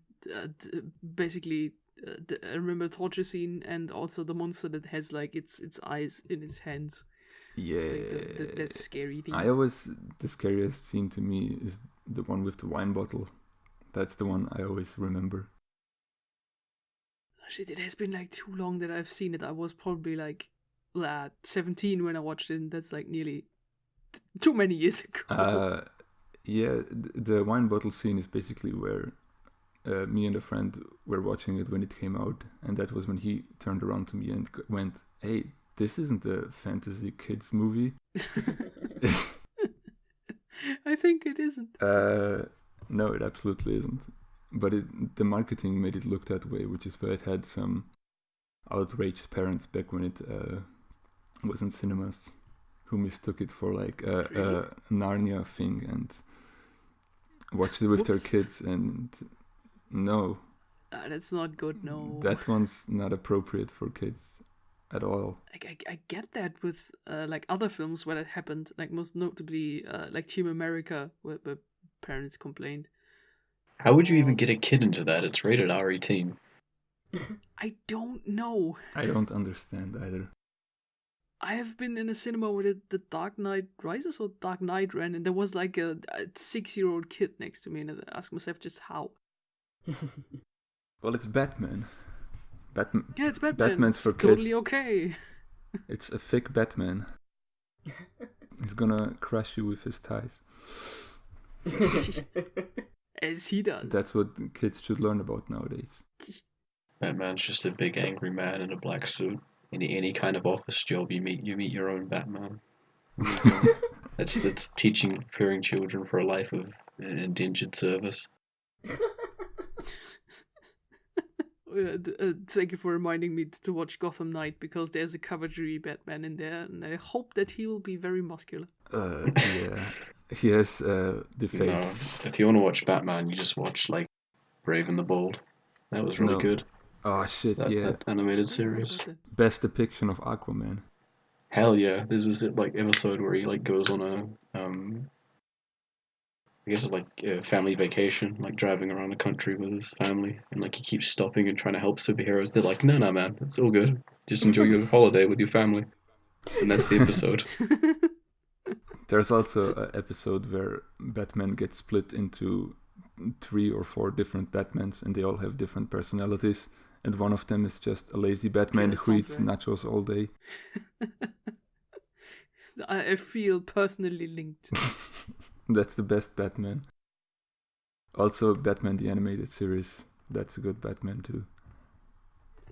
basically, I remember the torture scene and also the monster that has like its eyes in its hands.
Yeah,
like that scary thing.
The scariest scene to me is the one with the wine bottle. That's the one I always remember.
Shit, it has been like too long that I've seen it. I was probably like 17 when I watched it, and that's like nearly too many years ago.
Yeah, the wine bottle scene is basically where me and a friend were watching it when it came out, and that was when he turned around to me and went, "Hey, this isn't a fantasy kids movie."
I think it isn't.
No, it absolutely isn't. But the marketing made it look that way, which is why it had some outraged parents back when it was in cinemas, who mistook it for like a Narnia thing and watched it with their kids, and no.
That's not good, no.
That one's not appropriate for kids at all.
I get that with like other films where that happened, like most notably like Team America, where parents complained.
How would you even get a kid into that? It's rated R18.
I don't know.
I don't understand either.
I have been in a cinema where the Dark Knight Rises or Dark Knight ran, and there was like a 6-year-old kid next to me, and I asked myself just how.
Well, it's Batman.
Yeah, it's Batman.
Batman's
it's
for
totally
kids.
Okay.
It's a thick Batman. He's gonna crush you with his thighs.
As he does.
That's what kids should learn about nowadays.
Batman's just a big angry man in a black suit. Any kind of office job you meet your own Batman. That's preparing children for a life of indentured service.
Thank you for reminding me to watch Gotham Knight, because there's a Kawajiri Batman in there, and I hope that he will be very muscular.
Yeah. He has the face.
No, if you want to watch Batman, you just watch like Brave and the Bold. That was really good.
Oh shit,
That animated series.
Best depiction of Aquaman.
Hell yeah! There's this like episode where he like goes on a I guess it's like a family vacation, like driving around the country with his family, and like he keeps stopping and trying to help superheroes. They're like, no, man, it's all good. Just enjoy your holiday with your family. And that's the episode.
There's also an episode where Batman gets split into 3 or 4 different Batmans, and they all have different personalities. And one of them is just a lazy Batman who eats nachos all day.
I feel personally linked.
That's the best Batman. Also, Batman the Animated Series. That's a good Batman too.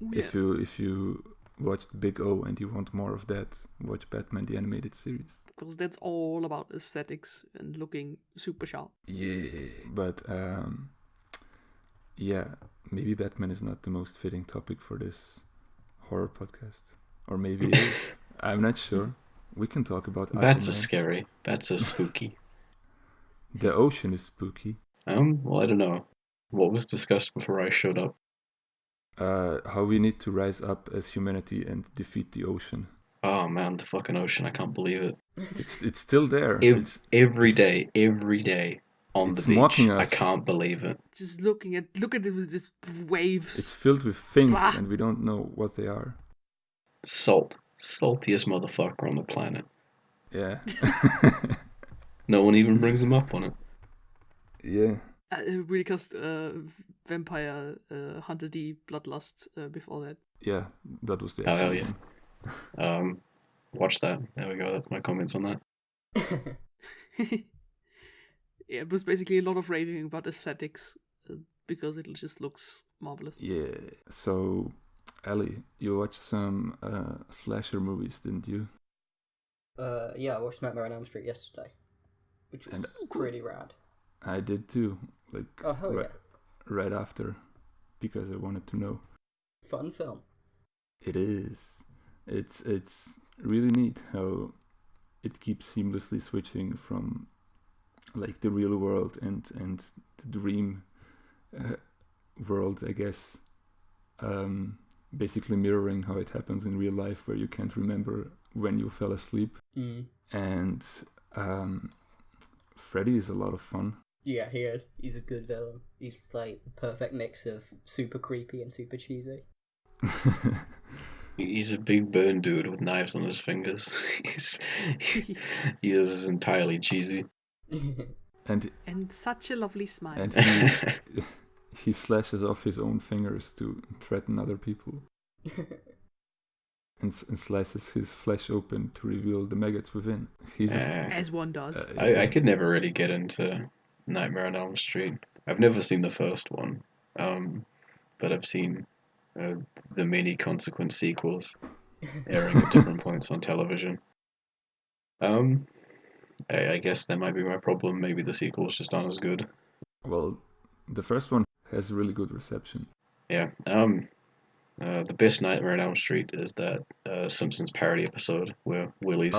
Yeah.
If you watched Big O and you want more of that, watch Batman the Animated Series.
Because that's all about aesthetics and looking super sharp.
Yeah, but yeah, maybe Batman is not the most fitting topic for this horror podcast. Or maybe it is. I'm not sure. We can talk about
Bats
Aquaman.
are scary. Bats are spooky.
The ocean is spooky.
Well, I don't know. What was discussed before I showed up?
How we need to rise up as humanity and defeat the ocean.
Oh man, the fucking ocean! I can't believe it.
It's still there.
Every day on the
it's
beach.
mocking us.
I can't believe it.
Just look at it with these waves.
It's filled with things,
Bah.
and we don't know what they are.
Saltiest motherfucker on the planet.
Yeah.
No one even brings him up on it.
Yeah.
We cast Vampire Hunter D Bloodlust before that.
Yeah, that was the
Oh, hell
actual
yeah.
one.
Watch that. There we go. That's my comments on that.
Yeah, it was basically a lot of raving about aesthetics because it just looks marvelous.
Yeah. So, Ali, you watched some slasher movies, didn't you?
Yeah, I watched Nightmare on Elm Street yesterday, which was pretty rad.
I did too. Like,
Oh, hell yeah.
right after, because I wanted to know.
Fun film.
It is. It's really neat how it keeps seamlessly switching from like the real world and the dream world, I guess. Basically mirroring how it happens in real life, where you can't remember when you fell asleep.
Mm.
And Freddy is a lot of fun.
Yeah, he's a good villain. He's like the perfect mix of super creepy and super cheesy.
He's a big burn dude with knives on his fingers. He is entirely cheesy.
and
such a lovely smile.
and he slashes off his own fingers to threaten other people. And slices his flesh open to reveal the maggots within. He's
as one does.
I could never really get into Nightmare on Elm Street. I've never seen the first one, but I've seen the many consequent sequels airing at different points on television. I guess that might be my problem. Maybe the sequels just aren't as good.
Well, the first one has really good reception.
Yeah. The best Nightmare on Elm Street is that Simpsons parody episode where Willie's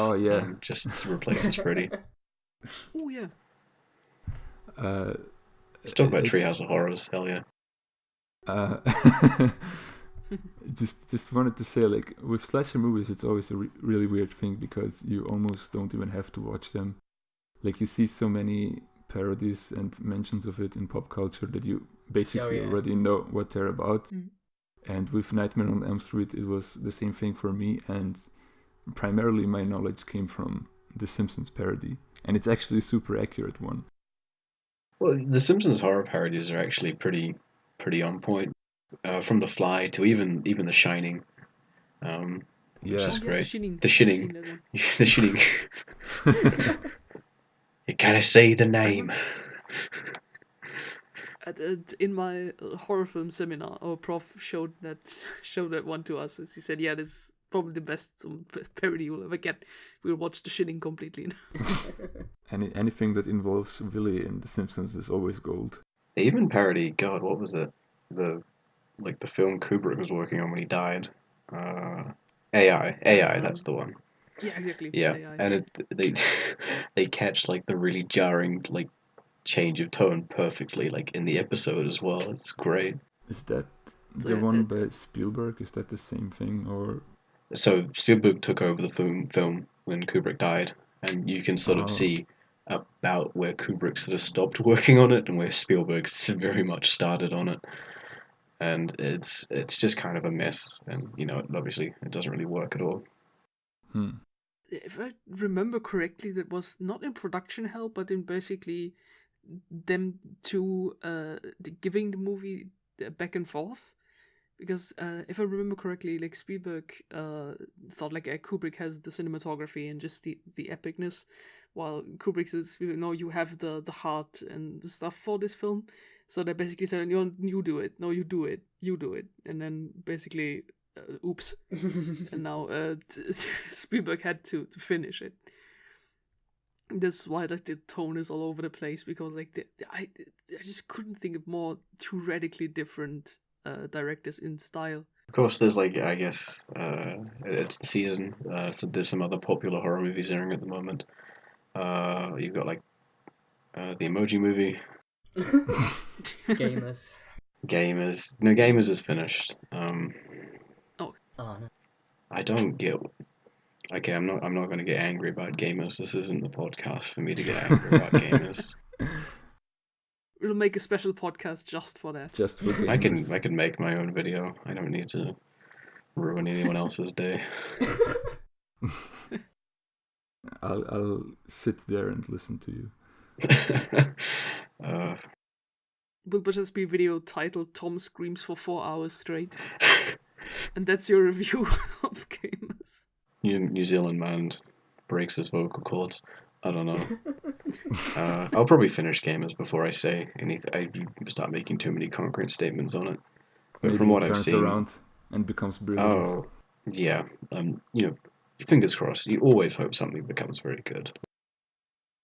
just replaces Freddy.
Oh yeah.
Let's talk about Treehouse of Horrors. Hell yeah.
Just wanted to say, like, with slasher movies, it's always a really weird thing because you almost don't even have to watch them. Like, you see so many parodies and mentions of it in pop culture that you basically already know what they're about.
Mm.
And with Nightmare on Elm Street, it was the same thing for me, and primarily my knowledge came from the Simpsons parody, and it's actually a super accurate one.
Well, the Simpsons horror parodies are actually pretty on point, from The Fly to even The Shining, which is great.
The Shining.
The Shining. You gotta say the name.
In my horror film seminar, our prof showed that one to us. He said, "Yeah, this is probably the best parody you'll ever get. We'll watch The Shining completely."
Anything that involves Willy in The Simpsons is always gold.
They even parody, God, what was it? The film Kubrick was working on when he died. AI, that's the one.
Yeah, exactly.
Yeah,
AI.
and they catch like the really jarring like change of tone perfectly, like in the episode as well. It's great.
Is that the one by Spielberg? Is that the same thing, or?
So Spielberg took over the film when Kubrick died, and you can sort of see about where Kubrick sort of stopped working on it and where Spielberg very much started on it. And it's just kind of a mess, and obviously it doesn't really work at all.
If I remember correctly, that was not in production hell, but in basically them two giving the movie back and forth. Because if I remember correctly, like Spielberg thought like Kubrick has the cinematography and just the epicness, while Kubrick says, "No, you have the heart and the stuff for this film." So they basically said, "You do it. No, you do it. You do it." And then basically, oops. And now Spielberg had to finish it. That's why like the tone is all over the place, because like I just couldn't think of two radically different directors in style.
Of course, there's like, I guess it's the season, so there's some other popular horror movies airing at the moment. You've got like the Emoji Movie.
Gamers.
No, Gamers is finished.
Oh no.
I don't get. Okay, I'm not going to get angry about Gamers. This isn't the podcast for me to get angry about Gamers.
We'll make a special podcast just for that.
Just for Gamers.
I can make my own video. I don't need to ruin anyone else's day.
I'll sit there and listen to you.
Will just be a video titled "Tom Screams for 4 hours straight," and that's your review of Gamers.
New Zealand man breaks his vocal cords. I don't know. I'll probably finish Gamers before I say anything. I start making too many concrete statements on it. But
Maybe
from what
it
I've
turns
seen,
around and becomes brilliant.
Oh, yeah. Fingers crossed. You always hope something becomes very good.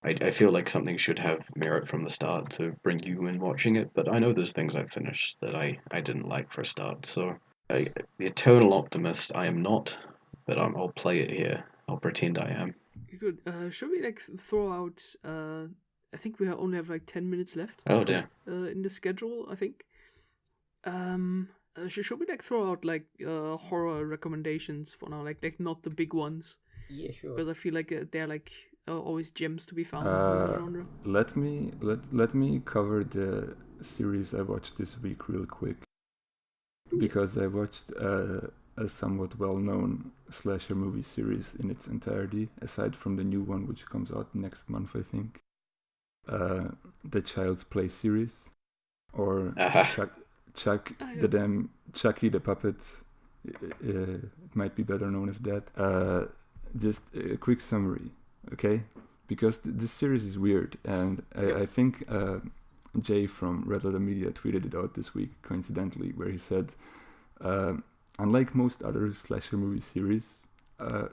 I feel like something should have merit from the start to bring you in watching it, but I know there's things I've finished that I didn't like for a start, so the eternal optimist I am not, but I'll play it here. I'll pretend I am.
Good. Should we like throw out, I think we only have like 10 minutes left.
Oh dear.
In the schedule, I think. Should we like throw out like horror recommendations for now, like not the big ones?
Yeah, sure.
Because I feel like they're like always gems to be found in the genre.
Let me cover the series I watched this week real quick, because I watched a somewhat well-known slasher movie series in its entirety, aside from the new one which comes out next month, I think. The Child's Play series, or Chucky the Puppet. It might be better known as that. Just a quick summary, okay? Because this series is weird, and I think Jay from Redline Media tweeted it out this week, coincidentally, where he said, unlike most other slasher movie series,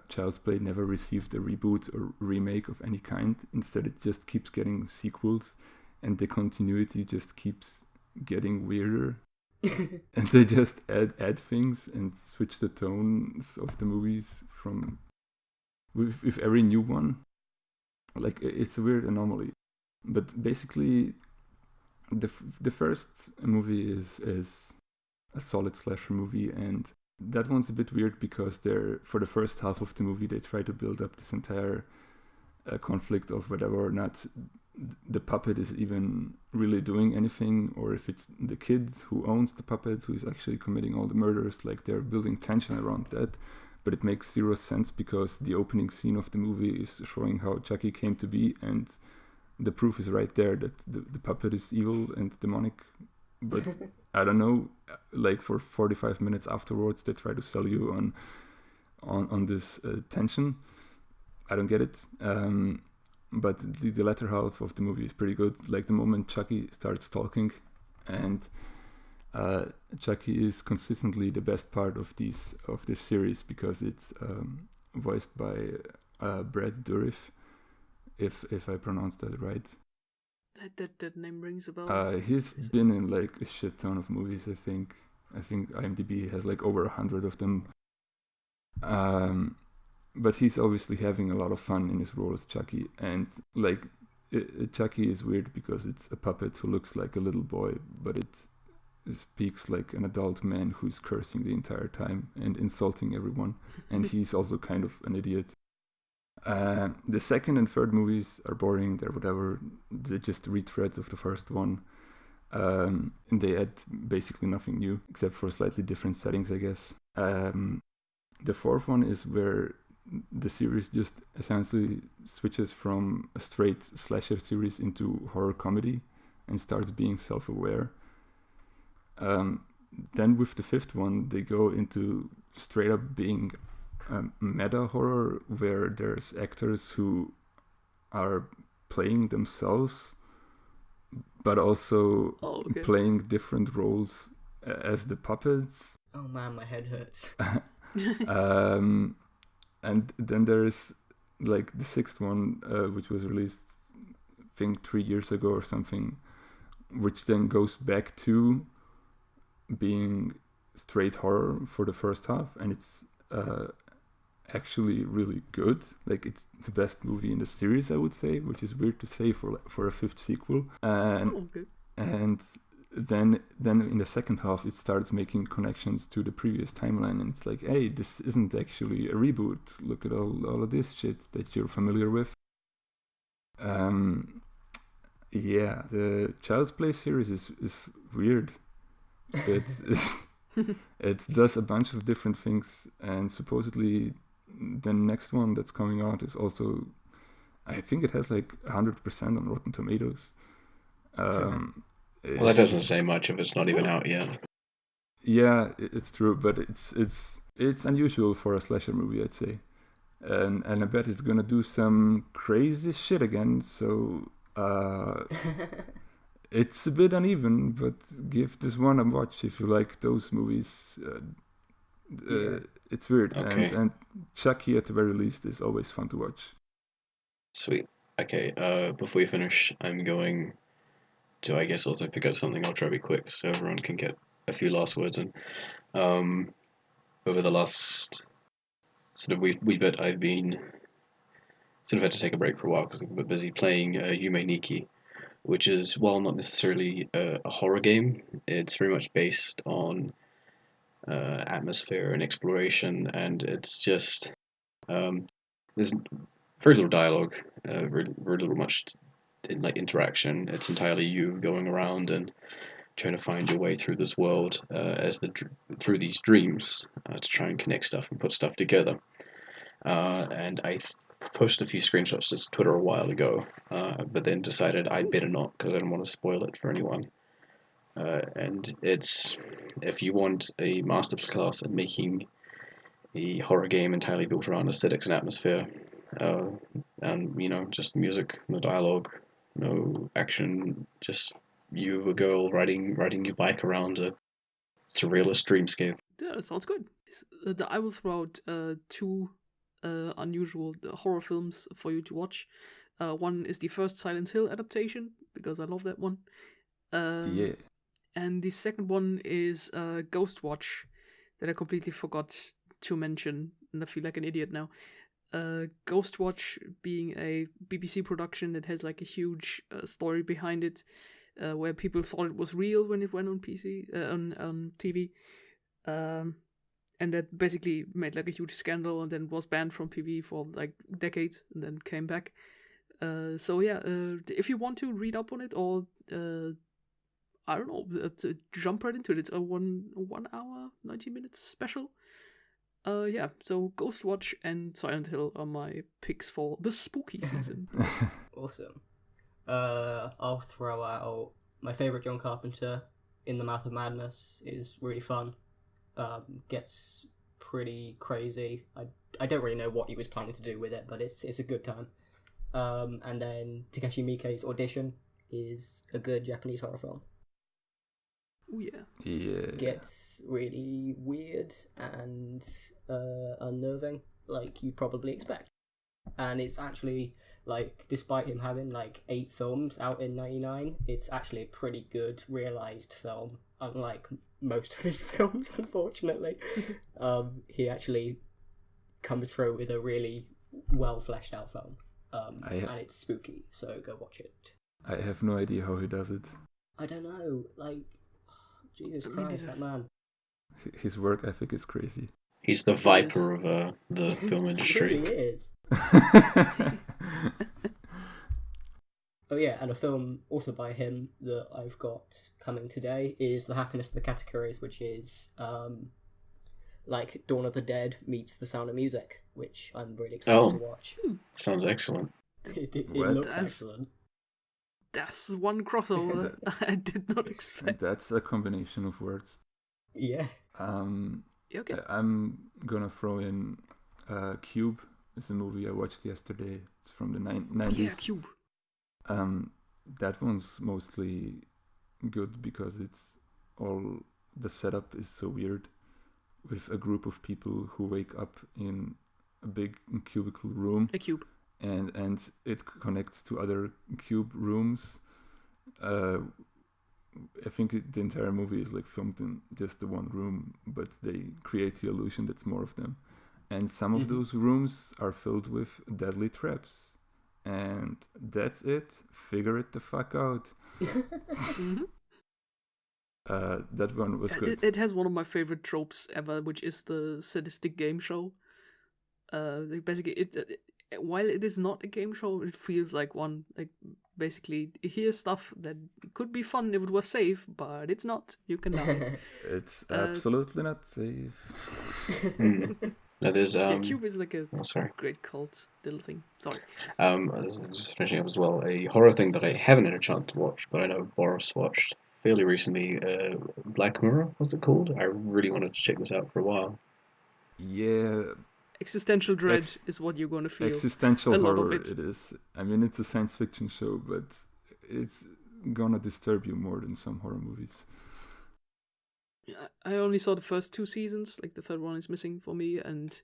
Child's Play never received a reboot or remake of any kind. Instead, it just keeps getting sequels, and the continuity just keeps getting weirder. and they just add things and switch the tones of the movies from with every new one. Like, it's a weird anomaly. But basically, the first movie is a solid slasher movie, and that one's a bit weird because for the first half of the movie they try to build up this entire conflict of whether or not the puppet is even really doing anything, or if it's the kid who owns the puppet who is actually committing all the murders. Like, they're building tension around that, but it makes zero sense because the opening scene of the movie is showing how Chucky came to be, and the proof is right there that the puppet is evil and demonic. But I don't know, like, for 45 minutes afterwards they try to sell you on this tension. I don't get it. But the latter half of the movie is pretty good. Like, the moment Chucky starts talking, and Chucky is consistently the best part of this series because it's voiced by Brad Dourif, if I pronounced that right.
That name rings a bell.
He's been in like a shit ton of movies. I think IMDb has like over 100 of them. But he's obviously having a lot of fun in his role as Chucky, and like Chucky is weird because it's a puppet who looks like a little boy, but it speaks like an adult man who's cursing the entire time and insulting everyone, and he's also kind of an idiot. The second and third movies are boring. They're whatever. They're just retreads of the first one, and they add basically nothing new except for slightly different settings, I guess. The fourth one is where the series just essentially switches from a straight slasher series into horror comedy and starts being self-aware. Then with the fifth one, they go into straight up being meta horror, where there's actors who are playing themselves, but also playing different roles as the puppets.
Oh man, my head hurts.
And then there's like the sixth one, which was released, I think 3 years ago or something, which then goes back to being straight horror for the first half, and it's actually really good. Like, it's the best movie in the series, I would say, which is weird to say for a fifth sequel. And then in the second half it starts making connections to the previous timeline, and it's like, hey, this isn't actually a reboot. Look at all of this shit that you're familiar with. Yeah, the Child's Play series is weird. It does a bunch of different things, and supposedly the next one that's coming out is also, I think it has like 100% on Rotten Tomatoes.
Well, that doesn't say much if it's not even out yet.
Yeah, it's true, but it's unusual for a slasher movie, I'd say. And I bet it's gonna do some crazy shit again, so it's a bit uneven, but give this one a watch if you like those movies. It's weird,
Okay.
and Chucky at the very least is always fun to watch.
Sweet. Okay, before we finish, I'm going to, I guess, also pick up something. I'll try to be quick so everyone can get a few last words in. Over the last sort of wee bit, I've been sort of had to take a break for a while because I'm a bit busy playing Yume Nikki, which is, while not necessarily a horror game, it's very much based on atmosphere and exploration, and it's just there's very little dialogue, very little much like interaction. It's entirely you going around and trying to find your way through this world through these dreams to try and connect stuff and put stuff together. And I posted a few screenshots to Twitter a while ago, but then decided I'd better not because I don't want to spoil it for anyone. And it's, if you want a masterclass in making a horror game entirely built around aesthetics and atmosphere, and just music, no dialogue, no action, just you, a girl riding your bike around a surrealist dreamscape.
Yeah, that sounds good. I will throw out two unusual horror films for you to watch. One is the first Silent Hill adaptation, because I love that one.
Yeah.
And the second one is Ghostwatch, that I completely forgot to mention, and I feel like an idiot now. Ghostwatch being a BBC production that has like a huge story behind it, where people thought it was real when it went on on TV, and that basically made like a huge scandal, and then was banned from TV for like decades, and then came back. If you want to read up on it, or I don't know, to jump right into it, it's a 1 hour 90 minutes special. So Ghostwatch and Silent Hill are my picks for the spooky season.
Awesome. I'll throw out my favourite John Carpenter, In the Mouth of Madness, is really fun. Gets pretty crazy. I don't really know what he was planning to do with it, but it's a good time. And then Takeshi Miike's Audition is a good Japanese horror film.
Oh yeah.
Yeah.
Gets really weird and unnerving, like you probably expect. And it's actually, like, despite him having like 8 films out in '99, it's actually a pretty good realised film, unlike most of his films, unfortunately. He actually comes through with a really well fleshed out film. And it's spooky, so go watch it.
I have no idea how he does it.
I don't know, like, Jesus Christ, that man.
His work ethic is crazy.
He's the Viper of the film industry.
He is. Oh yeah, and a film also by him that I've got coming today is The Happiness of the Katakuri's, which is like Dawn of the Dead meets The Sound of Music, which I'm really excited to watch.
Sounds excellent.
It looks excellent.
That's one crossover I did not expect.
That's a combination of words.
Yeah.
Okay.
I'm gonna throw in Cube. It's a movie I watched yesterday. It's from the 90s.
Yeah, Cube.
That one's mostly good because it's all the setup is so weird, with a group of people who wake up in a big cubicle room.
A cube.
And it connects to other cube rooms. I think the entire movie is like filmed in just the one room, but they create the illusion that's more of them. And some of those rooms are filled with deadly traps. And that's it. Figure it the fuck out. That one was good.
It has one of my favorite tropes ever, which is the sadistic game show. Basically, while it is not a game show, it feels like one. Like, basically, here's stuff that could be fun if it was safe, but it's not. You can die.
It's absolutely not safe.
No, there's
Cube is like a
sorry.
great cult little thing. Sorry.
I was just finishing up as well. A horror thing that I haven't had a chance to watch, but I know Boris watched fairly recently. Black Mirror, what's it called? I really wanted to check this out for a while.
Yeah.
Existential dread is what you're going to feel.
Existential
a lot
horror,
of it
is. I mean, it's a science fiction show, but it's gonna disturb you more than some horror movies.
I only saw the first 2 seasons, like the third one is missing for me, and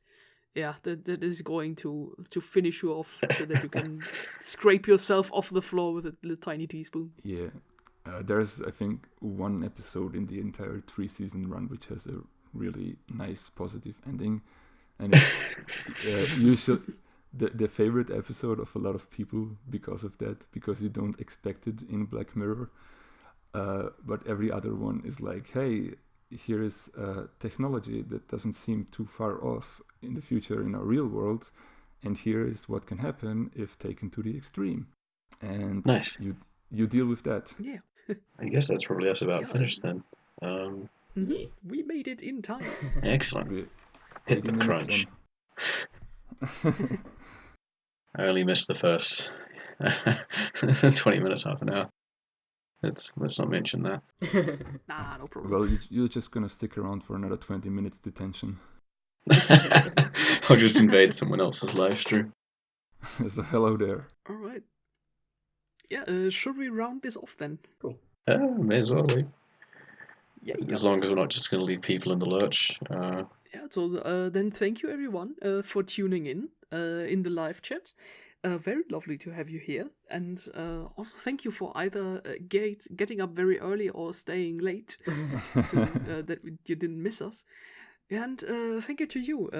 yeah, that is going to finish you off so that you can scrape yourself off the floor with a little tiny teaspoon.
Yeah. There's, I think, one episode in the entire 3-season run which has a really nice, positive ending. And it's usually the favorite episode of a lot of people because of that, because you don't expect it in Black Mirror. But every other one is like, hey, here is technology that doesn't seem too far off in the future in our real world, and here is what can happen if taken to the extreme. And
nice.
You deal with that.
Yeah.
I guess that's probably us about finished then.
We made it in time.
Excellent. Hit the crunch. I only missed the first 20 minutes, half an hour. Let's not mention that.
Nah, no problem.
Well, you're just gonna stick around for another 20 minutes detention.
I'll just invade someone else's live stream.
So hello there.
All right. Yeah, should we round this off then?
Cool.
May as well, we.
Yeah.
As long as we're not just going to leave people in the lurch.
Yeah, so then thank you everyone for tuning in the live chat. Very lovely to have you here, and also thank you for either getting up very early or staying late, that you didn't miss us. And thank you to you,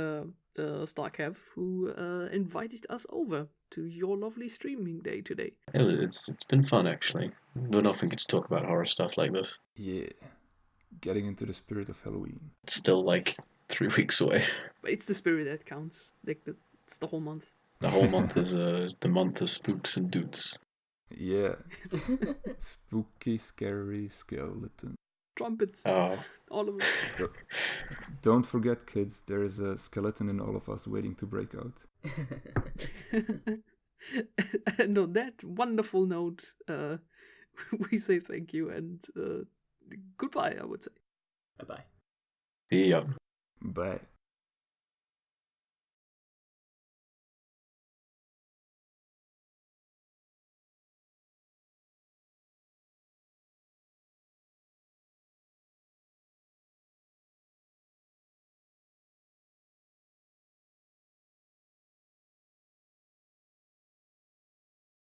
Starcav, who invited us over to your lovely streaming day today.
It's been fun, actually. Don't often get to talk about horror stuff like this.
Yeah, getting into the spirit of Halloween.
It's still like 3 weeks away.
But it's the spirit that counts. Like it's the whole month.
The whole month is the month of spooks and doots.
Yeah, spooky, scary skeleton.
Trumpets,
Oh,
all of it.
Don't forget, kids, there is a skeleton in all of us waiting to break out.
And on that wonderful note, we say thank you and goodbye, I would say.
Bye-bye.
yeah.
Bye.